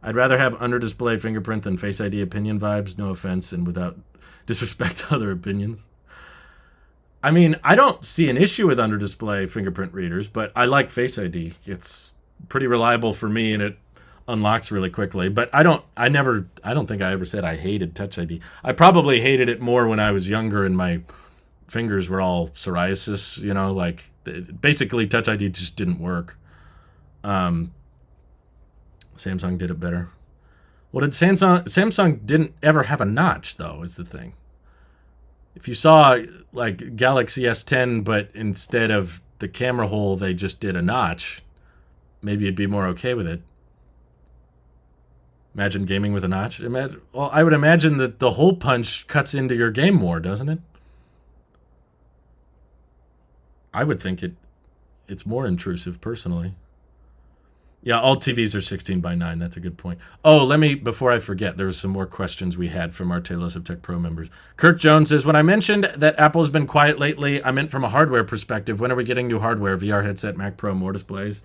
I'd rather have under-display fingerprint than Face ID opinion vibes. No offense, and without disrespect to other opinions. I mean, I don't see an issue with under-display fingerprint readers, but I like Face ID. It's pretty reliable for me, and it unlocks really quickly. But I don't think I ever said I hated Touch ID. I probably hated it more when I was younger and my fingers were all psoriasis, like basically Touch ID just didn't work. Samsung did it better. Well, did Samsung didn't ever have a notch though, is the thing. If you saw like Galaxy S10, but instead of the camera hole, they just did a notch, maybe you'd be more okay with it. Imagine gaming with a notch. Well, I would imagine that the hole punch cuts into your game more, doesn't it? I would think it's more intrusive, personally. Yeah, all TVs are 16:9. That's a good point. Oh, before I forget, there was some more questions we had from our Tailosive Tech Pro members. Kirk Jones says, when I mentioned that Apple's been quiet lately, I meant from a hardware perspective. When are we getting new hardware? VR headset, Mac Pro, more displays?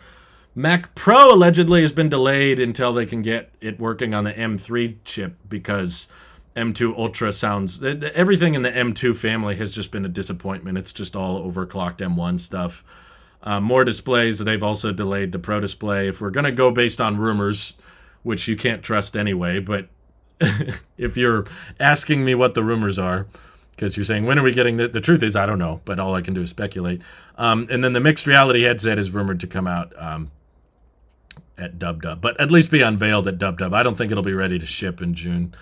Mac Pro allegedly has been delayed until they can get it working on the M3 chip because M2 Ultra sounds... Everything in the M2 family has just been a disappointment. It's just all overclocked M1 stuff. More displays. They've also delayed the Pro Display. If we're going to go based on rumors, which you can't trust anyway, but if you're asking me what the rumors are, because you're saying, when are we getting the truth is, I don't know, but all I can do is speculate. And then the mixed reality headset is rumored to come out at Dub, but at least be unveiled at Dub. I don't think it'll be ready to ship in June.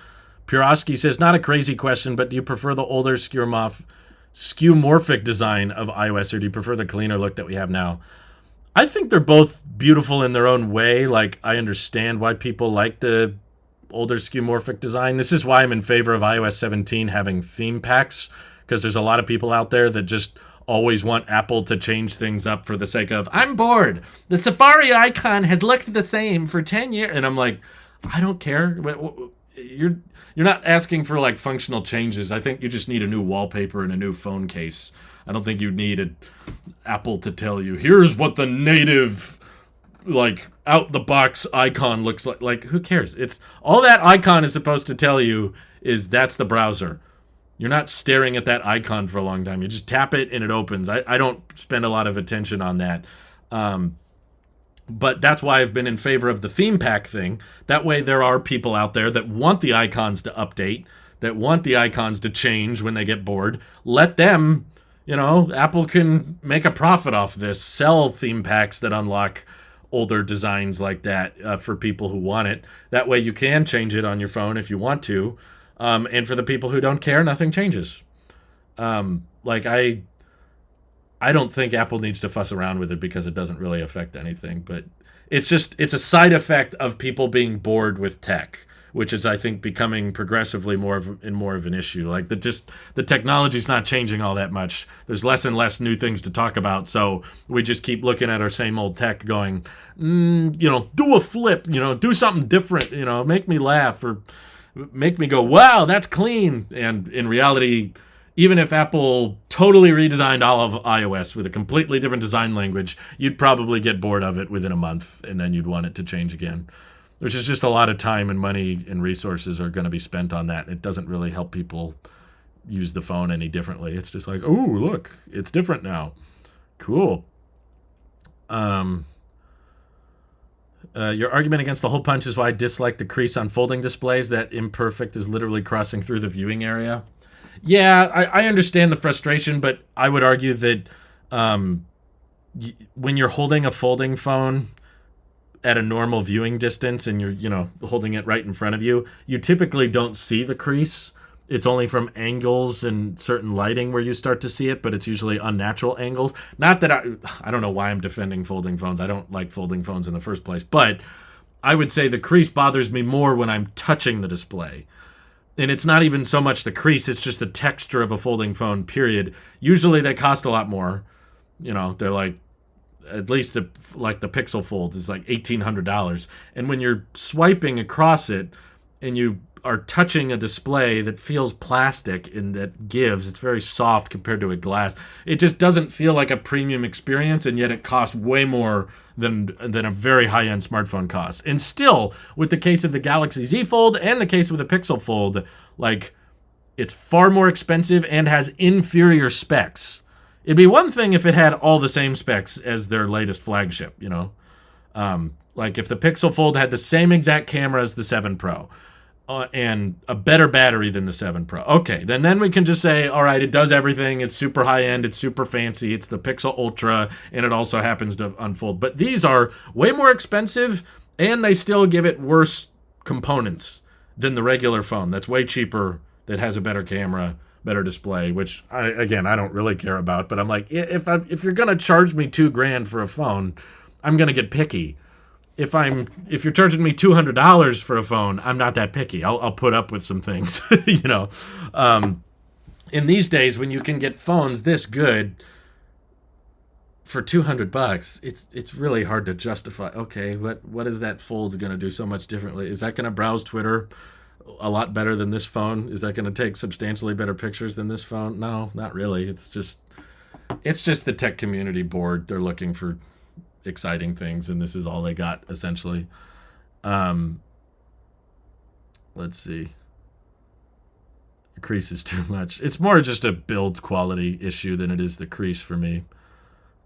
Puroski says, not a crazy question, but do you prefer the older skeuomorphic design of iOS, or do you prefer the cleaner look that we have now? I think they're both beautiful in their own way. Like, I understand why people like the older skeuomorphic design. This is why I'm in favor of iOS 17 having theme packs, because there's a lot of people out there that just always want Apple to change things up for the sake of, I'm bored. The Safari icon has looked the same for 10 years. And I'm like, I don't care. You're not asking for like functional changes. I think you just need a new wallpaper and a new phone case. I don't think you need Apple to tell you, here's what the native, like, out the box icon looks like. Like, who cares? It's all that icon is supposed to tell you is that's the browser. You're not staring at that icon for a long time. You just tap it and it opens. I don't spend a lot of attention on that. But that's why I've been in favor of the theme pack thing. That way there are people out there that want the icons to update, that want the icons to change when they get bored. Let them, Apple can make a profit off this, sell theme packs that unlock older designs like that for people who want it. That way you can change it on your phone if you want to. And for the people who don't care, nothing changes. I don't think Apple needs to fuss around with it because it doesn't really affect anything. But it's a side effect of people being bored with tech, which is, I think, becoming progressively more of an issue. Like the technology's not changing all that much. There's less and less new things to talk about, so we just keep looking at our same old tech, going, do a flip, do something different, make me laugh or make me go, wow, that's clean. And in reality, even if Apple totally redesigned all of iOS with a completely different design language, you'd probably get bored of it within a month, and then you'd want it to change again. Which is just a lot of time and money and resources are going to be spent on that. It doesn't really help people use the phone any differently. It's just like, oh, look, it's different now. Cool. Your argument against the hole punch is why I dislike the crease on folding displays. That imperfect is literally crossing through the viewing area. Yeah, I understand the frustration, but I would argue that when you're holding a folding phone at a normal viewing distance and you're, holding it right in front of you, you typically don't see the crease. It's only from angles and certain lighting where you start to see it, but it's usually unnatural angles. Not that I don't know why I'm defending folding phones. I don't like folding phones in the first place, but I would say the crease bothers me more when I'm touching the display. And it's not even so much the crease, it's just the texture of a folding phone, period. Usually they cost a lot more. They're like, at least the Pixel Fold is like $1,800. And when you're swiping across it and you are touching a display that feels plastic and that gives, it's very soft compared to a glass. It just doesn't feel like a premium experience, and yet it costs way more than a very high-end smartphone costs. And still, with the case of the Galaxy Z Fold and the case with the Pixel Fold, like, it's far more expensive and has inferior specs. It'd be one thing if it had all the same specs as their latest flagship, like if the Pixel Fold had the same exact camera as the 7 Pro, and a better battery than the 7 Pro. Okay, then we can just say, all right, it does everything. It's super high-end. It's super fancy. It's the Pixel Ultra, and it also happens to unfold. But these are way more expensive, and they still give it worse components than the regular phone. That's way cheaper, that has a better camera, better display, which, I don't really care about. But I'm like, if you're going to charge me $2,000 for a phone, I'm going to get picky. If you're charging me $200 for a phone, I'm not that picky. I'll put up with some things, In these days, when you can get phones this good for $200, it's really hard to justify. Okay, what is that Fold going to do so much differently? Is that going to browse Twitter a lot better than this phone? Is that going to take substantially better pictures than this phone? No, not really. It's just the tech community bored. They're looking for exciting things, and this is all they got, essentially. Let's see. The crease is too much. It's more just a build quality issue than it is the crease for me.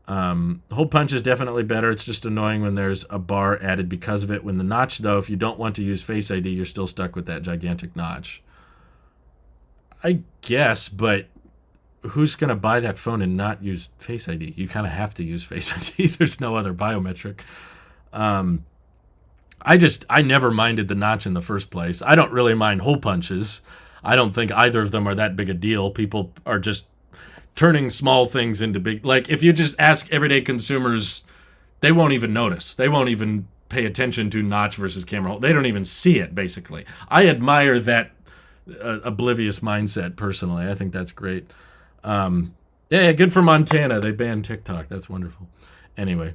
Hole punch is definitely better. It's just annoying when there's a bar added because of it. When the notch, though, if you don't want to use Face ID, you're still stuck with that gigantic notch. I guess, but who's going to buy that phone and not use Face ID? You kind of have to use Face ID. There's no other biometric. I never minded the notch in the first place. I don't really mind hole punches. I don't think either of them are that big a deal. People are just turning small things into big. Like, if you just ask everyday consumers, they won't even notice. They won't even pay attention to notch versus camera hole. They don't even see it, basically. I admire that oblivious mindset, personally. I think that's great. Yeah, good for Montana. They banned TikTok. That's wonderful. Anyway.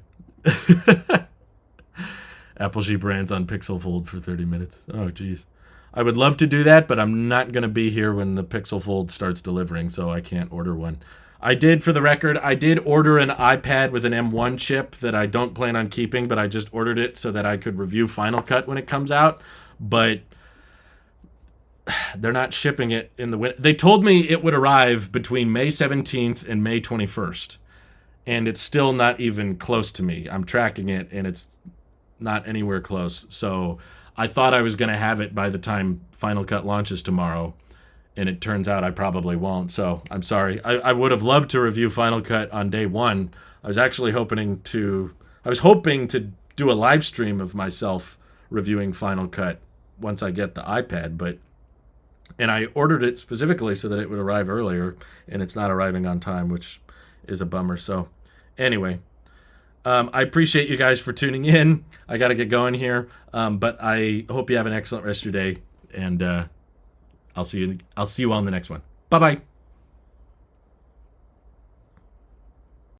Apple Sheep rants on Pixel Fold for 30 minutes. Oh, geez. I would love to do that, but I'm not going to be here when the Pixel Fold starts delivering, so I can't order one. For the record, I did order an iPad with an M1 chip that I don't plan on keeping, but I just ordered it so that I could review Final Cut when it comes out. But they're not shipping it in the winter. They told me it would arrive between May 17th and May 21st, and it's still not even close to me. I'm tracking it, and it's not anywhere close. So I thought I was going to have it by the time Final Cut launches tomorrow, and it turns out I probably won't. So I'm sorry. I would have loved to review Final Cut on day one. I was hoping to do a live stream of myself reviewing Final Cut once I get the iPad, and I ordered it specifically so that it would arrive earlier, and it's not arriving on time, which is a bummer. So anyway, I appreciate you guys for tuning in. I got to get going here, but I hope you have an excellent rest of your day, and I'll see you on the next one. Bye bye.